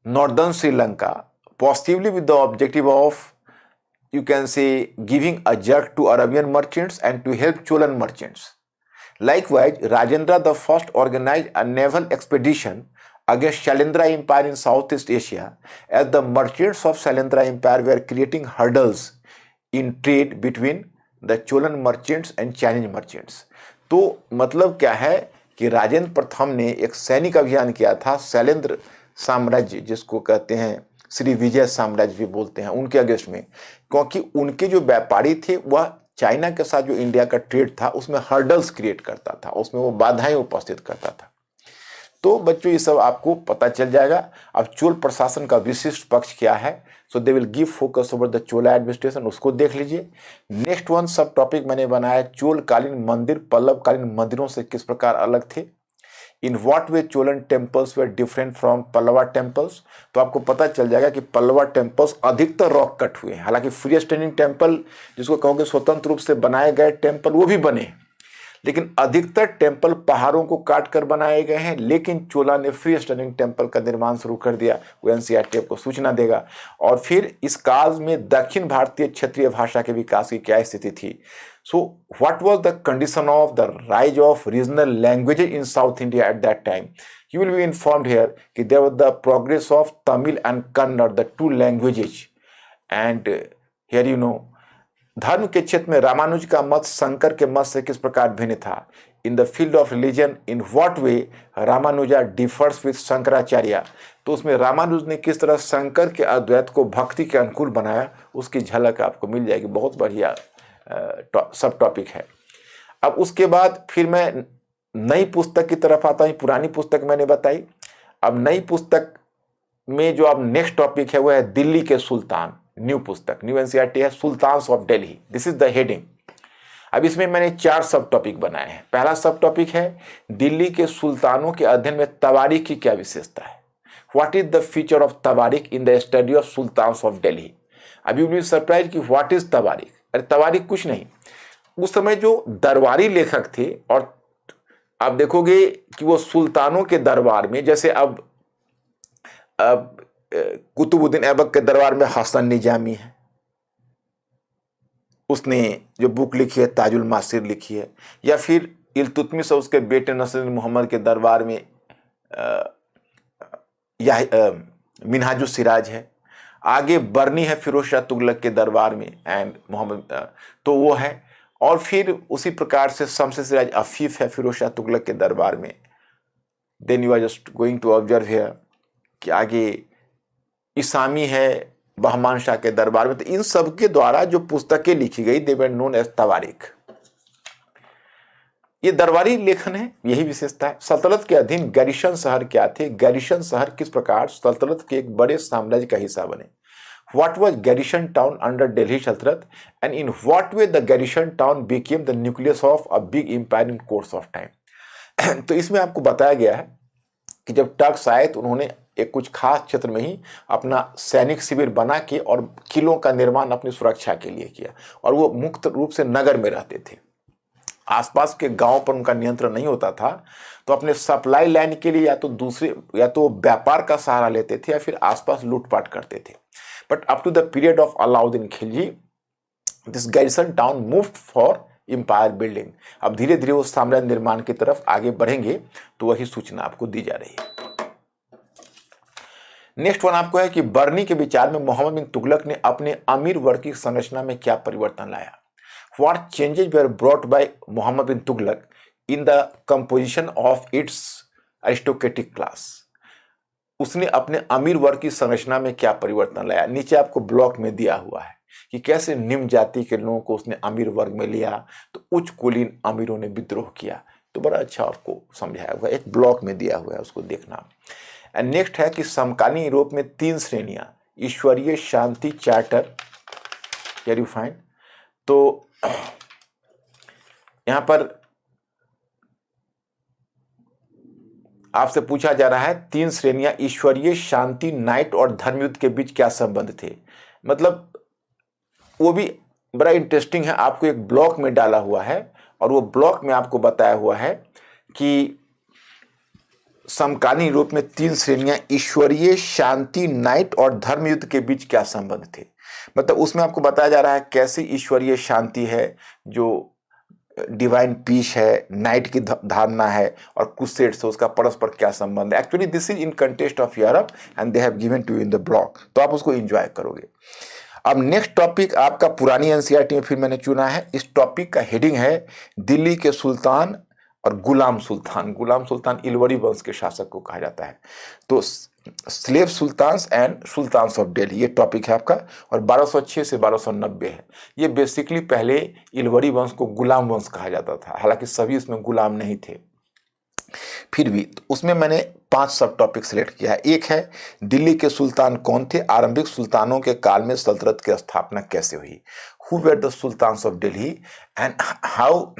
northern Sri Lanka possibly with the objective of, you can say, giving a jerk to Arabian merchants and to help Cholan merchants. Likewise, Rajendra the First organized a naval expedition against Shailendra Empire in Southeast Asia, as the merchants of Shailendra Empire were creating hurdles in trade between the Cholan merchants and Chinese merchants. तो मतलब क्या है कि राजेंद्र प्रथम ने एक सैनिक अभियान किया था शैलेंद्र साम्राज्य, जिसको कहते हैं श्री विजय साम्राज्य भी बोलते हैं, उनके अगेंस्ट में, क्योंकि उनके जो व्यापारी थे वह चाइना के साथ जो इंडिया का ट्रेड था उसमें हर्डल्स क्रिएट करता था, उसमें वो बाधाएं उपस्थित करता था। तो बच्चों ये सब आपको पता चल जाएगा। अब चोल प्रशासन का विशिष्ट पक्ष क्या है, so they will give focus over the Chola administration, उसको देख लीजिए। नेक्स्ट वन सब टॉपिक मैंने बनाया चोल कालीन मंदिर पल्लव कालीन मंदिरों से किस प्रकार अलग थे। In what way Cholan temples way different from Pallava temples, तो आपको पता चल जाएगा कि पल्लवा टेम्पल्स अधिकतर रॉक कट हुए हैं। हालांकि फ्री स्टैंडिंग टेम्पल, जिसको कहोगे स्वतंत्र रूप से बनाए गए टेम्पल, वो भी बने, लेकिन अधिकतर टेम्पल पहाड़ों को काट कर बनाए गए हैं। लेकिन चोला ने फ्री स्टैंडिंग टेम्पल का निर्माण शुरू कर दिया, वो एनसीईआरटी आपको सूचना देगा। और फिर इस काल में दक्षिण भारतीय क्षेत्रीय भाषा के विकास की क्या स्थिति थी। So what was the condition of the rise of regional languages in South India at that time? You will be informed here कि there was the progress of Tamil and Kannada, the two languages, and here you know धर्म के क्षेत्र में रामानुज का मत शंकर के मत से किस प्रकार भिन्न था। इन the field of religion in what way Ramanuja differs with Shankaracharya, तो उसमें रामानुज ने किस तरह शंकर के अद्वैत को भक्ति के अनुकूल बनाया, उसकी झलक आपको मिल जाएगी। बहुत बढ़िया सब टॉपिक है। अब उसके बाद फिर मैं नई पुस्तक की तरफ आता हूँ। पुरानी पुस्तक मैंने बताई, अब नई पुस्तक में जो अब नेक्स्ट टॉपिक है वो है दिल्ली के सुल्तान। न्यू पुस्तक, न्यू एनसीईआरटी है sultans of Delhi, this is the heading. अब इसमें मैंने 4 सब टॉपिक बनाए हैं। पहला सब टॉपिक है दिल्ली के सुल्तानों के अध्ययन में तवारीख की क्या विशेषता है, what is the feature of तवारीख in the study of sultans of Delhi. अब यू विल बी सरप्राइज कि व्हाट इज तवारीख। अरे तवारीख कुछ नहीं, उस समय जो दरबारी लेखक थे, और आप देखोगे कि वो सुल्तानों के दरबार में, जैसे अब कुतुबुद्दीन ऐबक के दरबार में हसन निजामी है, उसने जो बुक लिखी है ताजुल मासिर लिखी है, या फिर इल्तुतमिश और उसके बेटे नसरुद्दीन मोहम्मद के दरबार में मिनहाजुस सिराज है। आगे बरनी है फिरोज शाह तुगलक के दरबार में एंड मोहम्मद, तो वो है। और फिर उसी प्रकार से शमस सिराज अफीफ है फिरोज शाह तुगलक के दरबार में। Then you are just going to observe here कि आगे इसामी है बहमान शाह के दरबार में। तो इन सब के द्वारा जो पुस्तकें लिखी गई दे वर नोन एज तवारीख। ये दरबारी लेखन है, यही विशेषता है। सल्तनत के अधीन गैरिसन शहर क्या थे, गैरिसन शहर किस प्रकार सल्तनत के एक बड़े साम्राज्य का हिस्सा बने। What was garrison town under Delhi सल्तनत and in what way the garrison town became the nucleus of a big empire in course of time. तो इसमें आपको बताया गया है कि जब टर्क्स आए तो उन्होंने एक कुछ खास क्षेत्र में ही अपना सैनिक शिविर बना के और किलों का निर्माण अपनी सुरक्षा के लिए किया, और वो मुक्त रूप से नगर में रहते थे। आसपास के गांव पर उनका नियंत्रण नहीं होता था, तो अपने सप्लाई लाइन के लिए या तो व्यापार का सहारा लेते थे या फिर आसपास लूटपाट करते थे। But up to the period of Alauddin Khilji this garrison town moved for empire building. अब धीरे धीरे वो साम्राज्य निर्माण की तरफ आगे बढ़ेंगे, तो वही सूचना आपको दी जा रही है। नेक्स्ट वन आपको है कि बर्नी के विचार में मोहम्मद बिन तुगलक ने अपने अमीर वर्ग की संरचना में क्या परिवर्तन लाया? What changes were brought by Mohammad bin Tughlaq in the composition of its aristocratic class? उसने अपने अमीर वर्ग की संरचना में क्या परिवर्तन लाया? नीचे आपको ब्लॉक में दिया हुआ है कि कैसे निम्न जाति के लोगों को उसने अमीर वर्ग में लिया, तो उच्च कुलीन अमीरों ने विद्रोह किया। तो बड़ा अच्छा आपको समझाया हुआ, एक ब्लॉक में दिया हुआ है, उसको देखना। एंड नेक्स्ट है कि समकालीन यूरोप में 3 श्रेणियां, ईश्वरीय, शांति, चार्टर, कैन यू फाइंड? तो यहां पर आपसे पूछा जा रहा है 3 श्रेणियां, ईश्वरीय, शांति, नाइट और धर्मयुद्ध के बीच क्या संबंध थे? मतलब वो भी बड़ा इंटरेस्टिंग है, आपको एक ब्लॉक में डाला हुआ है और वो ब्लॉक में आपको बताया हुआ है कि समकालीन यूरोप में 3 श्रेणियां, ईश्वरीय, शांति, नाइट और धर्मयुद्ध के बीच क्या संबंध थे। मतलब उसमें आपको बताया जा रहा है कैसी ईश्वरीय शांति है, जो डिवाइन पीस है, नाइट की धारणा है, और क्रूसेड से उसका परस्पर क्या संबंध है। Actually this is in contest of Europe and they have given to you in the block, तो आप उसको एंजॉय करोगे। अब नेक्स्ट टॉपिक आपका पुरानी एनसीईआरटी में फिर मैंने चुना है। इस टॉपिक का हेडिंग है दिल्ली के सुल्तान और गुलाम सुल्तान। गुलाम सुल्तान इलवरी वंश के शासक को कहा जाता है। तो slave sultans and sultans of Delhi, ये टॉपिक है आपका, और 1206 से 1290 है। ये बेसिकली पहले इलवरी वंश को गुलाम वंश कहा जाता था, हालांकि सभी इसमें गुलाम नहीं थे। फिर भी तो उसमें मैंने 5 सब टॉपिक सिलेक्ट किया है। एक है दिल्ली के सुल्तान कौन थे, आरंभिक सुल्तानों के काल में सल्तनत की स्थापना कैसे हुई, who were the sultans of Delhi and how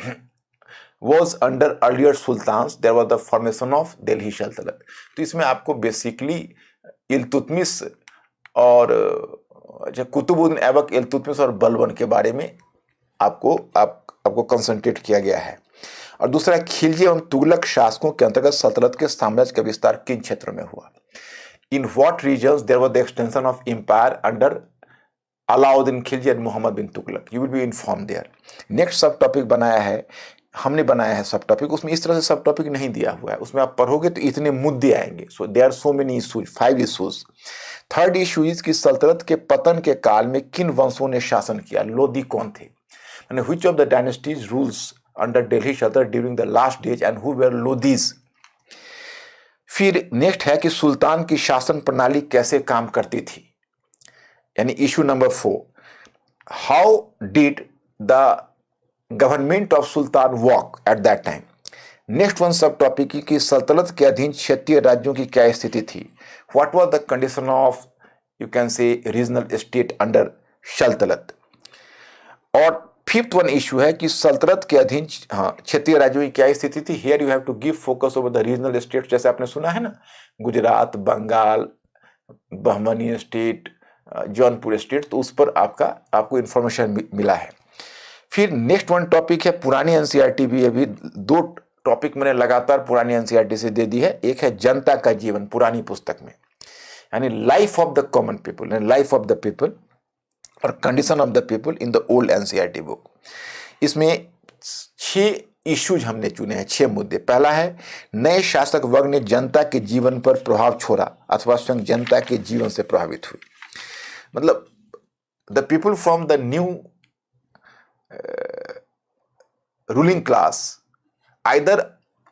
was under earlier sultans there was the formation of Delhi सल्तनत। तो इसमें आपको बेसिकली इल्तुतमिश और कुतुबुद्दीन ऐबक, इल्तुतमिश और बलबन के बारे में आपको कंसंट्रेट किया गया है। और दूसरा, खिलजी एवं तुगलक शासकों के अंतर्गत सल्तनत के साम्राज्य का विस्तार किन क्षेत्र में हुआ? In what regions there was the extension of empire under Alauddin Khilji and Mohammad bin Tughlaq, you will be inform there. Next sub topic हमने बनाया है सब टॉपिक, उसमें इस तरह से सब टॉपिक नहीं दिया हुआ है, उसमें आप पढ़ोगे तो इतने मुद्दे आएंगे। So there are so many issues, 5 issues. Third issue is कि सल्तनत के पतन के काल में किन वंशों ने शासन किया? लोधी कौन थे? यानी which of the dynasties rules under Delhi सल्तनत during the last days and who were Lodhis? फिर नेक्स्ट है कि सुल्तान की शासन प्रणाली कैसे काम करती थी, यानी issue number 4, how did the government of sultan walk at that time? Next one सब टॉपिक की सल्तनत के अधीन क्षेत्रीय राज्यों की क्या स्थिति थी? What was the condition of you can से रीजनल स्टेट अंडर सल्तनत? और फिफ्थ वन इशू है कि सल्तनत के अधीन क्षेत्रीय राज्यों की क्या स्थिति थी। Here you have to give focus over the regional state, जैसे आपने सुना है ना, गुजरात, बंगाल, बहमनी स्टेट, जौनपुर स्टेट, तो उस पर आपको इंफॉर्मेशन मिला है। फिर नेक्स्ट वन टॉपिक है पुरानी एनसीईआरटी भी, अभी 2 टॉपिक मैंने लगातार पुरानी एनसीईआरटी से दे दी है। एक है जनता का जीवन पुरानी पुस्तक में, यानी life of the common people, life of the people और condition of the people in the old NCERT book. इसमें 6 इश्यूज हमने चुने हैं, 6 मुद्दे। पहला है नए शासक वर्ग ने जनता के जीवन पर प्रभाव छोड़ा अथवा स्वयं जनता के जीवन से प्रभावित हुई। मतलब the people from the new ruling class either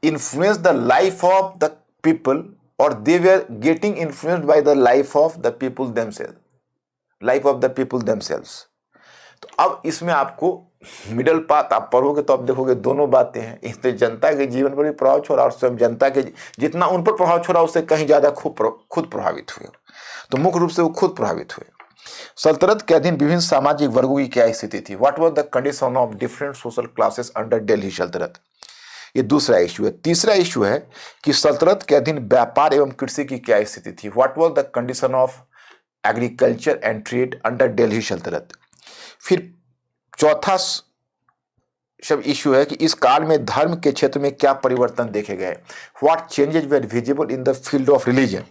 influenced the life of the people or they were getting influenced by the life of the people themselves। तो अब इसमें आपको मिडल पाथ आप पढ़ोगे तो आप देखोगे दोनों बातें हैं, इससे जनता के जीवन पर भी प्रभाव छोड़ा और स्वयं जनता के जितना उन पर प्रभाव छोड़ा उससे कहीं ज्यादा खुद प्रभावित हुए। तो मुख्य रूप से वो खुद प्रभावित हुए। सल्तनत के अधीन विभिन्न सामाजिक वर्गों की क्या स्थिति थी? What was the condition of different social classes under Delhi सल्तनत? ये दूसरा इशू है। तीसरा इशू है कि सल्तनत के अधीन व्यापार एवं कृषि की क्या स्थिति थी? What was the condition of agriculture and trade under Delhi सल्तनत? फिर चौथा सब इशू है कि इस काल में धर्म के क्षेत्र में क्या परिवर्तन देखे गए? What changes were visible in the field of religion?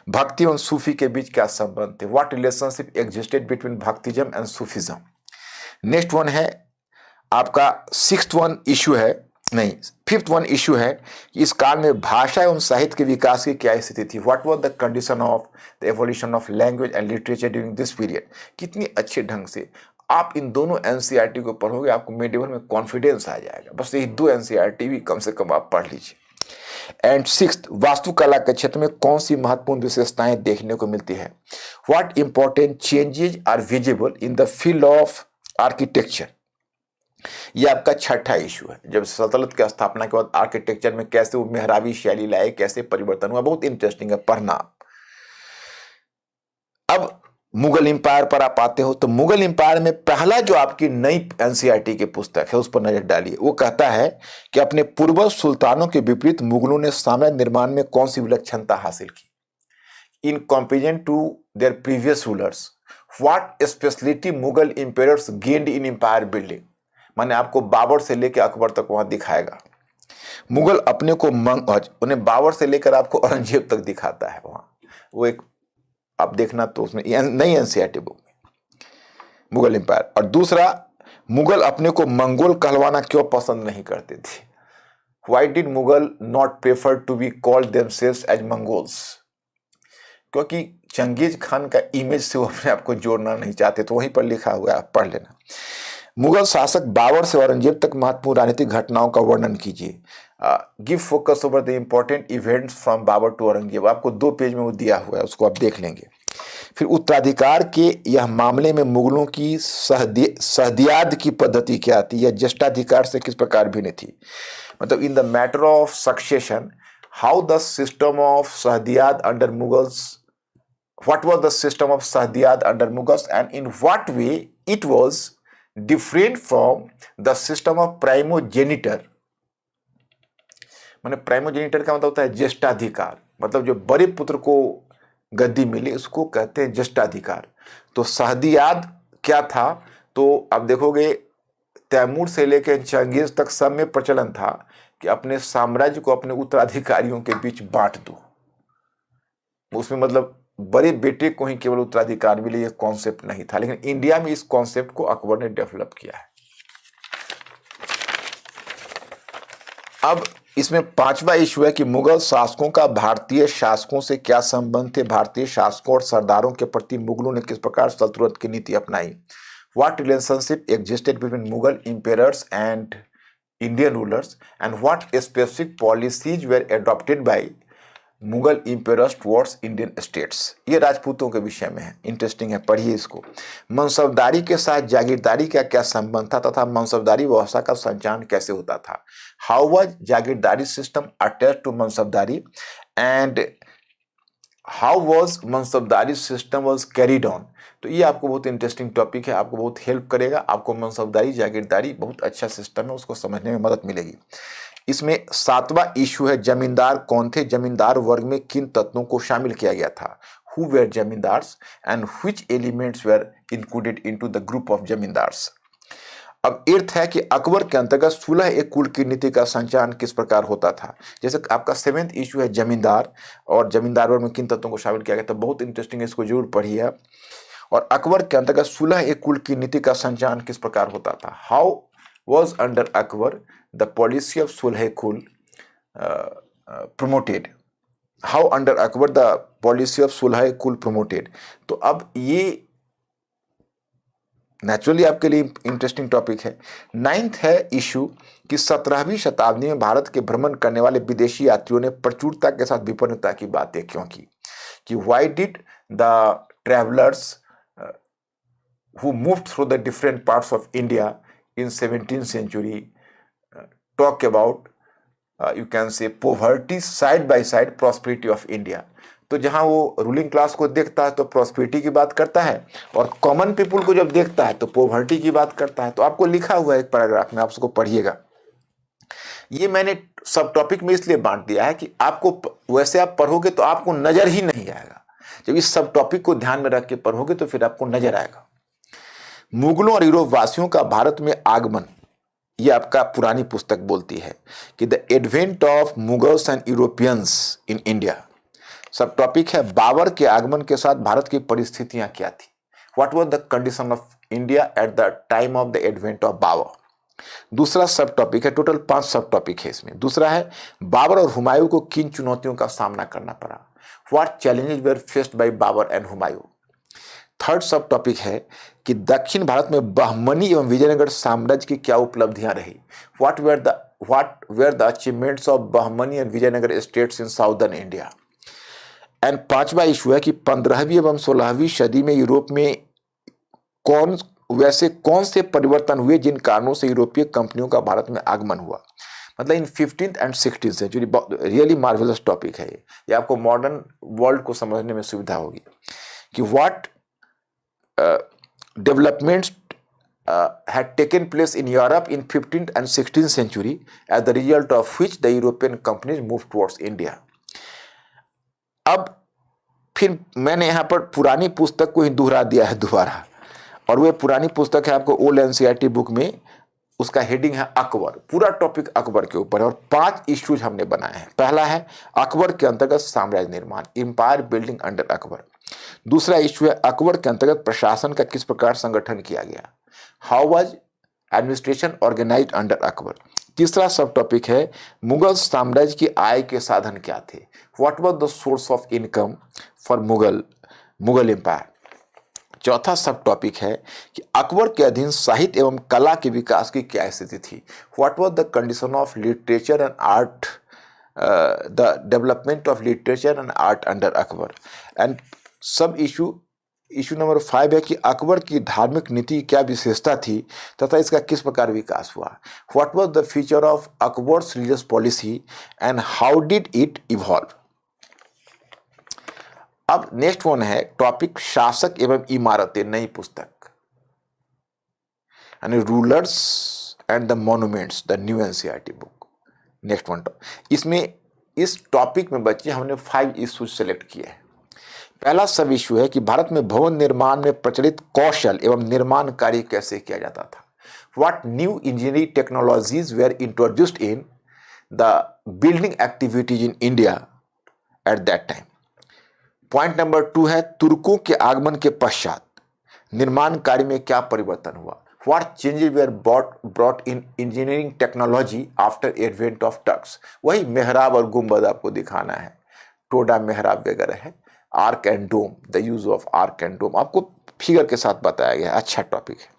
भक्ति और सूफी के बीच क्या संबंध थे? What relationship existed between bhaktism and sufism? Next one है आपका 6th वन इशू है नहीं, फिफ्थ वन इशू है कि इस काल में भाषा एवं साहित्य के विकास की क्या स्थिति थी। What was the condition of the evolution of language and literature during this period. कितनी अच्छे ढंग से आप इन दोनों एनसीईआरटी को पढ़ोगे, आपको मेडिवल में कॉन्फिडेंस आ जाएगा। बस यही दो एनसीईआरटी भी कम से कम आप पढ़ लीजिए। एंड सिक्स्थ, वास्तुकला के क्षेत्र में कौन सी महत्वपूर्ण विशेषताएं देखने को मिलती है। What important changes are visible in the field of architecture. ये आपका छठा इशू है। जब सल्तनत की स्थापना के बाद आर्किटेक्चर में कैसे वो मेहराबी शैली लाए, कैसे परिवर्तन हुआ, बहुत इंटरेस्टिंग है पढ़ना। अब मुगल एम्पायर पर आप आते हो तो मुगल एम्पायर में पहला जो आपकी नई एनसीईआरटी की पुस्तक है उस पर नजर डालिए। वो कहता है कि अपने पूर्वज सुल्तानों के विपरीत मुगलों ने साम्राज्य निर्माण में कौन सी विलक्षणता हासिल की। In comparison to their previous rulers, what speciality Mughal empires gained in empire building. माने आपको बाबर से लेकर अकबर तक वहां दिखाएगा। मुगल अपने को उन्हें बाबर से लेकर आपको औरंगजेब तक दिखाता है वहां। वो एक आप देखना तो उसमें नई एनसीईआरटी बुक में मुगल एम्पायर। और दूसरा, मुगल अपने को मंगोल कहलवाना क्यों पसंद नहीं करते थे। Why did Mughal not prefer to be called themselves as Mongols. क्योंकि चंगेज खान का इमेज से वो अपने आप को जोड़ना नहीं चाहते। तो वहीं पर लिखा हुआ है, आप पढ़ लेना। मुगल शासक बाबर से औरंगजेब तक महत्वपूर्ण राजनीतिक घटनाओं का वर्णन कीजिए। Give focus over the important events from Babur to Aurangzeb. आपको 2 पेज में वो दिया हुआ है, उसको आप देख लेंगे। फिर उत्तराधिकार के यह मामले में मुगलों की सहदियाद की पद्धति क्या थी, या ज्येष्ठाधिकार से किस प्रकार भिन्न थी। मतलब in the matter of succession, how the system of सहदियाद under Mughals, what was the system of Sahdiyad under Mughals and in what way it was different from the system of primogeniture। माने प्राइमोजेनिटर का मतलब होता है ज्येष्ठाधिकार। मतलब जो बड़े पुत्र को गद्दी मिली उसको कहते हैं ज्येष्ठाधिकार। तो सहदियाद क्या था, तो आप देखोगे तैमूर से लेकर चंगेज तक सब में प्रचलन था कि अपने साम्राज्य को अपने उत्तराधिकारियों के बीच बांट दो। उसमें मतलब बड़े बेटे को ही केवल उत्तराधिकार मिले, ये कॉन्सेप्ट नहीं था। लेकिन इंडिया में इस कॉन्सेप्ट को अकबर ने डेवलप किया है। अब इसमें 5वां इशू है कि मुगल शासकों का भारतीय शासकों से क्या संबंध थे। भारतीय शासकों और सरदारों के प्रति मुगलों ने किस प्रकार सल्तनत की नीति अपनाई। What relationship existed between Mughal empires and Indian rulers and what specific policies were adopted by Mughal empires towards Indian states. ये राजपूतों के विषय में है, इंटरेस्टिंग है, पढ़िए इसको। मनसबदारी के साथ जागीरदारी का क्या संबंध था तथा मनसबदारी व्यवस्था का संचालन कैसे होता था। How was jagirdari system attached to mansabdari and how was mansabdari system was carried on. तो ये आपको बहुत इंटरेस्टिंग टॉपिक है, आपको बहुत हेल्प करेगा। आपको मनसबदारी जागीरदारी बहुत अच्छा सिस्टम है, उसको समझने में मदद मिलेगी। इसमें 7वां इशू है जमींदार कौन थे, जमींदार वर्ग में किन तत्वों को शामिल किया गया था। Who were zamindars and which elements were included into the group of zamindars. अब 8th है कि अकबर के अंतर्गत 16 एक कुल की नीति का संचालन किस प्रकार होता था। जैसे आपका 7th इशू है जमींदार और जमींदार वर्ग में किन तत्वों को शामिल किया गया था, बहुत इंटरेस्टिंग है, इसको जरूर पढ़िए आप। और अकबर के अंतर्गत 16 एक कुल की नीति का संचालन किस प्रकार होता था। How was under Akbar the policy of sulh kul promoted. How under Akbar the policy of sulh kul promoted. तो अब ये नेचुरली आपके लिए इंटरेस्टिंग टॉपिक है। 9th है इशू कि 17वीं शताब्दी में भारत के भ्रमण करने वाले विदेशी यात्रियों ने प्रचुरता के साथ विपन्नता की बातें क्यों की। कि why did the travellers who moved through the different parts of India in 17th century talk about you can say poverty side by side prosperity of India। तो जहां वो रूलिंग क्लास को देखता है तो प्रॉस्पेरिटी की बात करता है और कॉमन पीपुल को जब देखता है तो पोवर्टी की बात करता है। तो आपको लिखा हुआ है एक पैराग्राफ में, आप उसको पढ़िएगा। ये मैंने सब टॉपिक में इसलिए बांट दिया है कि आपको वैसे आप पढ़ोगे तो आपको नजर ही नहीं आएगा। जब इस सब टॉपिक को ध्यान में रख के पढ़ोगे तो फिर आपको नजर आएगा। मुगलों और यूरोप वासियों का भारत में आगमन, यह आपका पुरानी पुस्तक बोलती है कि the advent of Mughals and Europeans in India. सब टॉपिक है बाबर के आगमन के साथ भारत की परिस्थितियां क्या थी। What was the condition of India at the time of the advent of Babur. दूसरा सब टॉपिक है, टोटल 5 सब टॉपिक है इसमें। दूसरा है बाबर और हुमायूं को किन चुनौतियों का सामना करना पड़ा, what challenges were faced by Babur and Humayun. Third sub topic है कि दक्षिण भारत में बहमनी एवं विजयनगर साम्राज्य की क्या उपलब्धियां रही, what were the achievements of Bahmani and Vijayanagar states in southern India. And पांचवा इशू है कि 15वीं एवं 16वीं सदी में यूरोप में कौन से परिवर्तन हुए जिन कारणों से यूरोपीय कंपनियों का भारत में आगमन हुआ। मतलब in 15th and 16th century, really marvellous topic है ये आपको मॉडर्न वर्ल्ड को समझने में सुविधा होगी कि what developments had taken place in Europe in 15th and 16th century as the result of which the European companies moved towards India। अब फिर मैंने यहाँ पर पुरानी पुस्तक को ही दोहरा दिया है दोबारा, और वह पुरानी पुस्तक है आपको ओल्ड एनसीईआरटी बुक में, उसका हेडिंग है अकबर। पूरा टॉपिक अकबर के ऊपर है और 5 इश्यूज हमने बनाए हैं। पहला है अकबर के अंतर्गत साम्राज्य निर्माण, एम्पायर बिल्डिंग अंडर अकबर। दूसरा इश्यू है अकबर के अंतर्गत प्रशासन का किस प्रकार संगठन किया गया, how was administration organised under Akbar. तीसरा सब टॉपिक है मुगल साम्राज्य की आय के साधन क्या थे, what was the source of income for Mughal empire. चौथा सब टॉपिक है कि अकबर के अधीन साहित्य एवं कला के विकास की क्या स्थिति थी, what was the condition of literature and art, the development of literature and art under Akbar. And सब इशू नंबर 5 है कि अकबर की धार्मिक नीति की क्या विशेषता थी तथा इसका किस प्रकार विकास हुआ, what was the feature of Akbar's religious policy and how did it evolve. अब नेक्स्ट वन है टॉपिक शासक एवं इमारतें, नई पुस्तक, यानी rulers and the monuments, the new NCERT book. Next one इसमें इस टॉपिक में बच्चे हमने 5 इश्यूज सेलेक्ट किए हैं। पहला सब इशू है कि भारत में भवन निर्माण में प्रचलित कौशल एवं निर्माण कार्य कैसे किया जाता था, what new engineering technologies were introduced in the building activities in India at that time. Point number 2 है तुर्कों के आगमन के पश्चात निर्माण कार्य में क्या परिवर्तन हुआ, what changes were brought in engineering technology after advent of Turks. वही मेहराब और गुंबद आपको दिखाना है, टोडा मेहराब वगैरह है, arch and dome, the use of arch and dome आपको फिगर के साथ बताया गया है। अच्छा टॉपिक है।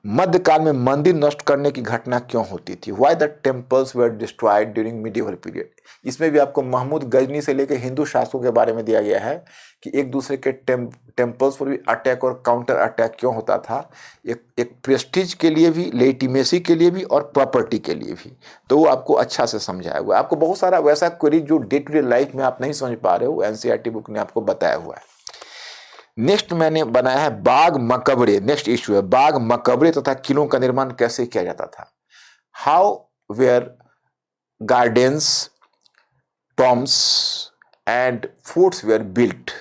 मध्यकाल में मंदिर नष्ट करने की घटना क्यों होती थी, why the temples were destroyed during medieval period. इसमें भी आपको महमूद गजनी से लेकर हिंदू शासकों के बारे में दिया गया है कि एक दूसरे के टेम्पल्स पर भी अटैक और काउंटर अटैक क्यों होता था, एक प्रेस्टीज के लिए भी, लेजिटिमेसी के लिए भी और प्रॉपर्टी के लिए भी। तो वो आपको अच्छा से समझाया हुआ है। आपको बहुत सारा वैसा क्वेरी जो डे टू डे लाइफ में आप नहीं समझ पा रहे हो, एनसीईआरटी बुक ने आपको बताया हुआ है। नेक्स्ट मैंने बनाया है बाग मकबरे। नेक्स्ट इश्यू है बाग मकबरे तथा किलों का निर्माण कैसे किया जाता था, how were gardens, tombs and forts were built.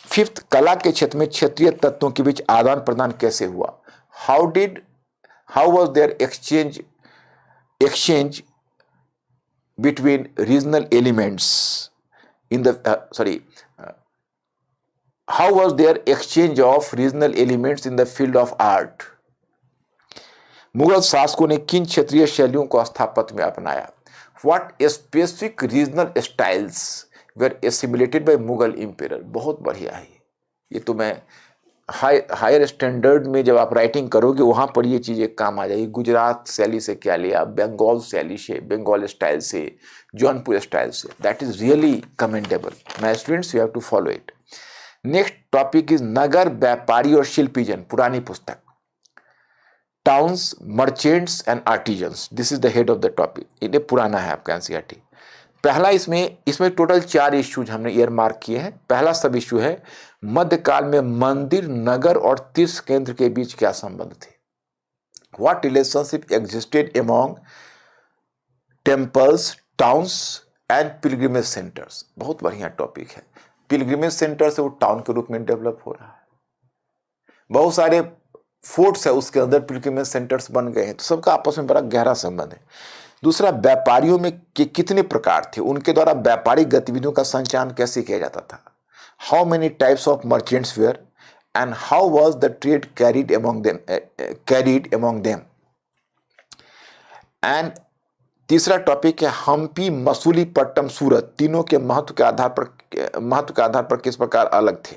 Fifth, कला के क्षेत्र में क्षेत्रीय तत्वों के बीच आदान प्रदान कैसे हुआ, how was there exchange between regional elements in the how was their exchange of regional elements in the field of art। Mughal शासकों ने किन क्षेत्रीय शैलियों को स्थापत्य में अपनाया, what specific regional styles were assimilated by Mughal emperor। बहुत बढ़िया है ये तो मैं हायर स्टैंडर्ड में जब आप राइटिंग करोगे वहां पर ये चीजें काम आ जाएगी। गुजरात शैली से क्या लिया, बंगाल शैली से, बंगाल स्टाइल से, जौनपुर स्टाइल से, that is really commendable. My students you have to follow it. Next topic is नगर, व्यापारी और शिल्पीजन, पुरानी पुस्तक, towns, merchants and artisans, this is the head of the topic. ये पुराना है आपका एनसीईआरटी। पहला इसमें टोटल 4 इश्यूज हमने ईयर मार्क किए हैं। पहला सब इश्यू है मध्यकाल में मंदिर, नगर और तीर्थ केंद्र के बीच क्या संबंध थे, what relationship existed among temples, towns and pilgrimage centres. बहुत बढ़िया टॉपिक है। पिलग्रिमेज सेंटर से वो टाउन के रूप में डेवलप हो रहा है। बहुत सारे फोर्ट्स है उसके अंदर पिलग्रिमेज सेंटर्स बन गए हैं, तो सबका आपस में बड़ा गहरा संबंध है। दूसरा, व्यापारियों में कितने प्रकार थे, उनके द्वारा व्यापारिक गतिविधियों का संचालन कैसे किया जाता था, how many types of merchants were and how was the trade carried among them. And तीसरा टॉपिक है हम्पी, मसूलीपट्टनम, सूरत, तीनों के महत्व के आधार पर किस प्रकार अलग थे।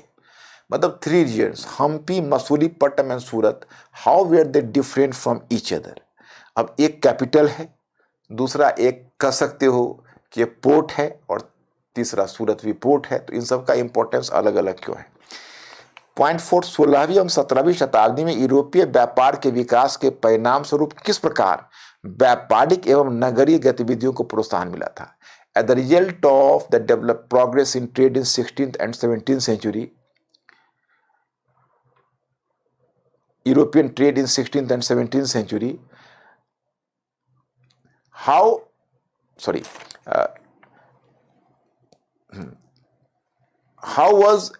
मतलब 3 regions, Hampi, Masulipatnam and Surat, how were they different from each other. अब एक कैपिटल है, दूसरा एक कह सकते हो कि पोर्ट है, और तीसरा सूरत भी पोर्ट है, तो इन सब का इंपॉर्टेंस अलग अलग क्यों है। पॉइंट 4, 16वीं एवं 17वीं शताब्दी में यूरोपीय व्यापार के विकास के परिणाम स्वरूप किस प्रकार व्यापारिक एवं नगरीय गतिविधियों को प्रोत्साहन मिला था। At the result of the develop progress in trade in 16th and 17th century, European trade in 16th and 17th century, how sorry how was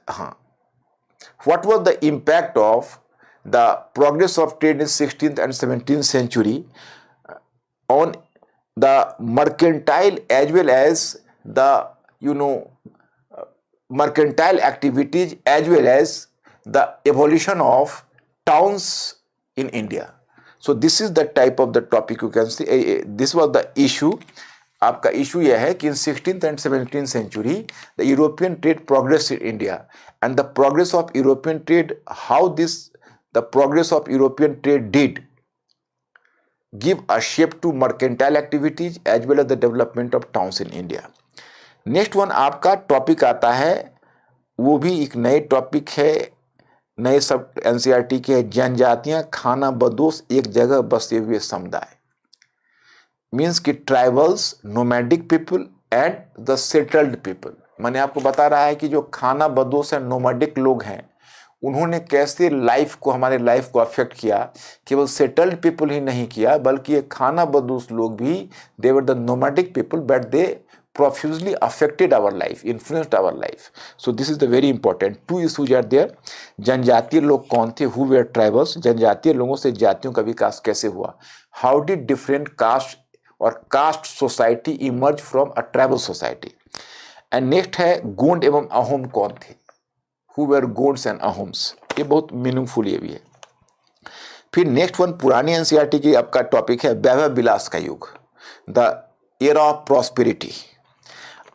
what was the impact of the progress of trade in 16th and 17th century on the mercantile as well as the mercantile activities as well as the evolution of towns in India. So this is the type of the topic you can see. This was the issue. आपका इशू यह है कि in 16th and 17th century the European trade progressed in India, and the progress of European trade, how the progress of European trade did give a shape to mercantile activities as well as the development of towns in India. Next one आपका टॉपिक आता है, वो भी एक नए टॉपिक है, नए सब एनसीईआरटी के है, जनजातियां खाना बदोश एक जगह बसे हुए समुदाय। मीन्स कि tribals, nomadic people and the settled people. मैंने आपको बता रहा है कि जो खाना बदोश है, नोमैडिक लोग हैं, उन्होंने कैसे हमारे लाइफ को अफेक्ट किया। केवल सेटल्ड पीपल ही नहीं किया, बल्कि ये खाना बदोश लोग भी, they were the nomadic people, but they profusely affected our life, influenced our life. So this is the very important. 2 issues are there. जनजातीय लोग कौन थे, who were tribals, जनजातीय लोगों से जातियों का विकास कैसे हुआ, how did different caste और caste society emerge from a tribal society. And next है गोंड एवं अहोम कौन थे, who were Gonds and Ahoms. ये बहुत मीनिंगफुल ये भी है। फिर नेक्स्ट वन पुरानी एनसीईआरटी की आपका टॉपिक है वैभव विलास का युग, द एरा ऑफ प्रॉस्पेरिटी,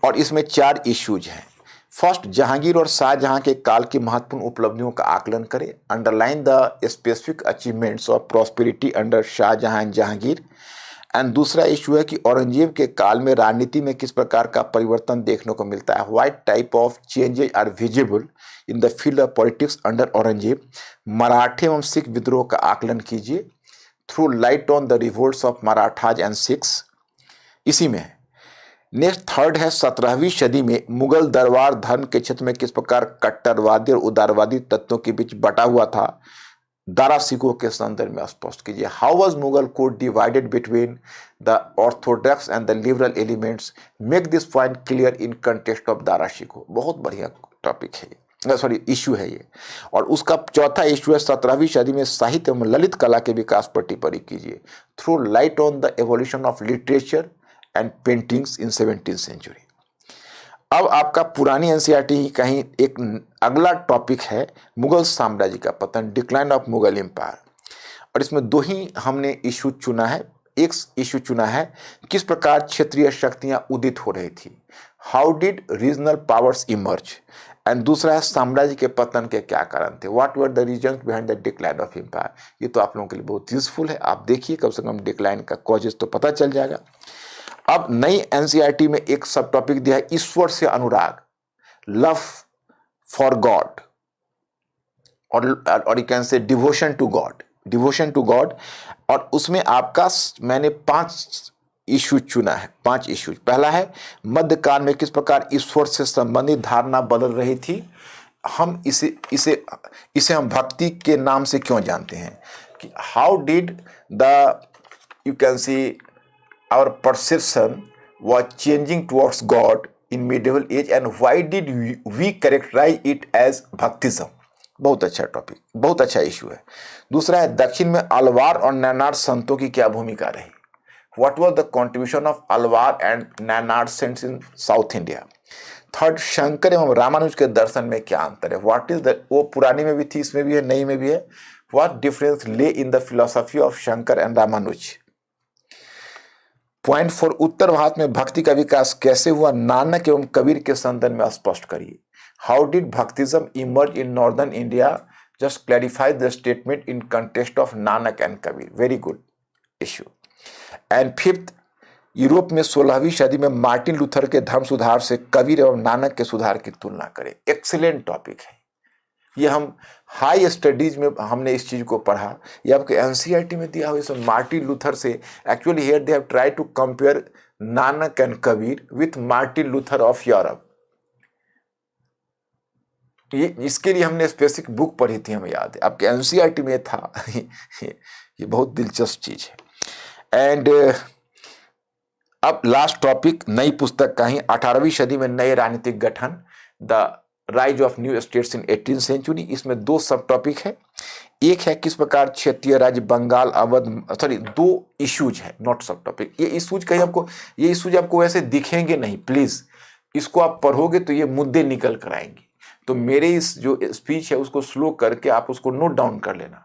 और इसमें 4 इश्यूज हैं। फर्स्ट, जहांगीर और शाहजहां के काल की महत्वपूर्ण उपलब्धियों का आकलन करें, underline the specific achievements of prosperity under Shahjahan and Jahangir. And दूसरा इशू है कि औरंगजेब के काल में राजनीति में किस प्रकार का परिवर्तन देखने को मिलता है, what type of changes are visible in the field of politics under Aurangzeb. मराठे एवं सिख विद्रोह का आकलन कीजिए, throw light on the revolts of Marathas and Sikhs. इसी में नेक्स्ट थर्ड है 17वीं सदी में मुगल दरबार धर्म के क्षेत्र में किस प्रकार कट्टरवादी और उदारवादी तत्वों के बीच बटा हुआ था, दारा सिखों के संदर्भ में स्पष्ट कीजिए। How was Mughal court divided between the Orthodox and the liberal elements, make this point clear in context of Dara सिखों। बहुत बढ़िया टॉपिक है, सॉरी इशू है ये। और उसका चौथा इशू है 17वीं सदी में साहित्य एवं ललित कला के विकास पर टिप्पणी कीजिए, throw light on the evolution of literature and paintings in 17th century. अब आपका पुरानी एनसीईआरटी का ही एक अगला टॉपिक है मुगल साम्राज्य का पतन, डिक्लाइन ऑफ मुगल एम्पायर। और इसमें 2 ही हमने इशू चुना है। एक इशू चुना है किस प्रकार क्षेत्रीय शक्तियां उदित हो रही थी, how did regional powers emerge, and दूसरा है साम्राज्य के पतन के क्या कारण थे, what were the reasons behind the decline of empire. ये तो आप लोगों के लिए बहुत यूजफुल है, आप देखिए कम से कम डिक्लाइन का कॉजेस तो पता चल जाएगा। अब नई एनसीईआरटी में एक सब टॉपिक दिया है ईश्वर से अनुराग, लव फॉर गॉड, और you can say devotion to God. और उसमें आपका मैंने 5 इशू चुना है, 5 इशू। पहला है मध्यकाल में किस प्रकार ईश्वर से संबंधित धारणा बदल रही थी, हम इसे हम भक्ति के नाम से क्यों जानते हैं, कि how did the you can see our perception was changing towards God in medieval age, and why did we characterize it as Bhaktism। बहुत अच्छा टॉपिक, बहुत अच्छा इशू है। दूसरा है दक्षिण में अलवार और नैनार संतों की क्या भूमिका रही, what was the contribution of Alvar and Nayanar saints in south India. Third, Shankar एवं रामानुज के दर्शन में क्या अंतर है, व्हाट इज द, वो पुरानी में भी थी, इसमें भी है, नई में भी है, what difference lie in the philosophy of Shankar and Ramanuja. Point 4, उत्तर भारत में भक्ति का विकास कैसे हुआ, नानक एवं कबीर के संदर्भ में स्पष्ट करिए। How did bhaktism emerge in northern India, just clarify the statement in context of Nanak and Kabir. Very good issue. And fifth, Europe में 16वीं सदी में मार्टिन लूथर के धर्म सुधार से कबीर एवं नानक के सुधार की तुलना करें। एक्सीलेंट टॉपिक है ये। हम हाई स्टडीज में हमने इस चीज को पढ़ा, ये आपके एनसीईआरटी में दिया हुआ। इसमें मार्टिन लूथर से actually here they have tried to compare Nanak and Kabir with Martin Luther of Europe. ये इसके लिए हमने स्पेसिफिक बुक पढ़ी थी, हमें याद है, आपके एनसीईआरटी में था। ये बहुत दिलचस्प चीज है। एंड अब लास्ट टॉपिक नई पुस्तक का ही, 18वीं सदी में नए राजनीतिक गठन, the rise of new states in 18th century. इसमें 2 सब टॉपिक है। एक है किस प्रकार क्षेत्रीय राज्य बंगाल अवध, सॉरी 2 इश्यूज है, नॉट सब टॉपिक। ये इश्यूज कहीं आपको, ये इश्यूज आपको वैसे दिखेंगे नहीं, प्लीज इसको आप पढ़ोगे तो ये मुद्दे निकल कर आएंगे। तो मेरे इस जो स्पीच है उसको स्लो करके आप उसको नोट डाउन कर लेना,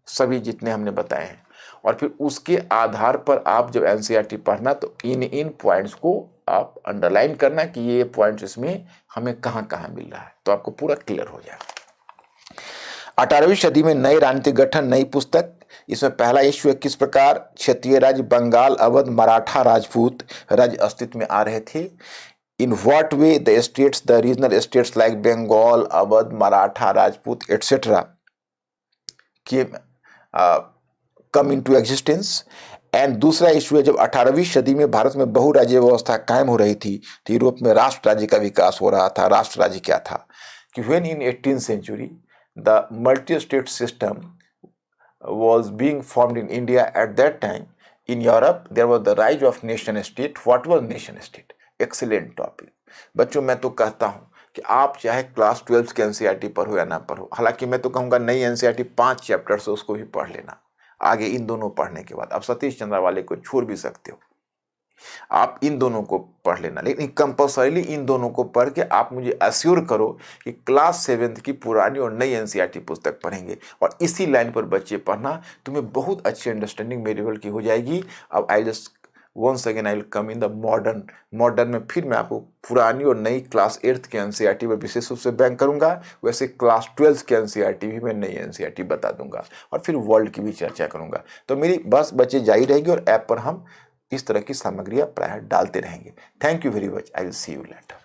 सभी जितने हमने बताए हैं, और फिर उसके आधार पर आप जब एनसीईआरटी पढ़ना तो इन पॉइंट्स को आप अंडरलाइन करना कि ये पॉइंट्स इसमें हमें कहाँ कहाँ मिल रहा है, तो आपको पूरा क्लियर हो जाएगा। 18वीं सदी में नए राजनीतिक गठन, नई पुस्तक। इसमें पहला इश्यू है किस प्रकार क्षेत्रीय राज्य बंगाल अवध मराठा राजपूत राज्य अस्तित्व में आ रहे थे। In what way the states, the regional states like Bengal Awadh Maratha Rajput etcetera come into existence. And दूसरा इशू है जब 18वीं सदी में भारत में बहुराज्य व्यवस्था कायम हो रही थी तो यूरोप में राष्ट्र राज्य का विकास हो रहा था। राष्ट्र राज्य क्या था कि when in 18th century the multi state system was being formed in India at that time. In Europe there was the rise of nation state. What was nation state? Excellent topic. बच्चों मैं तो कहता हूँ कि आप चाहे क्लास 12 के एनसीईआरटी पढ़ो या ना पढ़ो, हालांकि मैं तो कहूँगा नई एनसीईआरटी 5 चैप्टर से उसको भी पढ़ लेना। आगे इन दोनों पढ़ने के बाद आप सतीश चंद्रा वाले को छोड़ भी सकते हो, आप इन दोनों को पढ़ लेना, लेकिन कंपल्सरीली इन दोनों को पढ़ के आप मुझे अश्योर करो कि क्लास 7th की पुरानी और नई एनसीईआरटी पुस्तक पढ़ेंगे। और इसी लाइन पर बच्चे पढ़ना, तुम्हें बहुत अच्छी अंडरस्टैंडिंग मेरे लेवल की हो जाएगी। अब I just once again I will come in the modern में फिर मैं आपको पुरानी और नई क्लास 8th के एनसीईआरटी पर विशेष रूप से बैंक करूंगा, वैसे क्लास 12th के एनसीईआरटी भी मैं नई एनसीईआरटी बता दूंगा और फिर वर्ल्ड की भी चर्चा करूंगा। तो मेरी बस बच्चे जारी रहेगी और ऐप पर हम इस तरह की सामग्रियां प्रायः डालते रहेंगे। Thank you very much, I will see you later.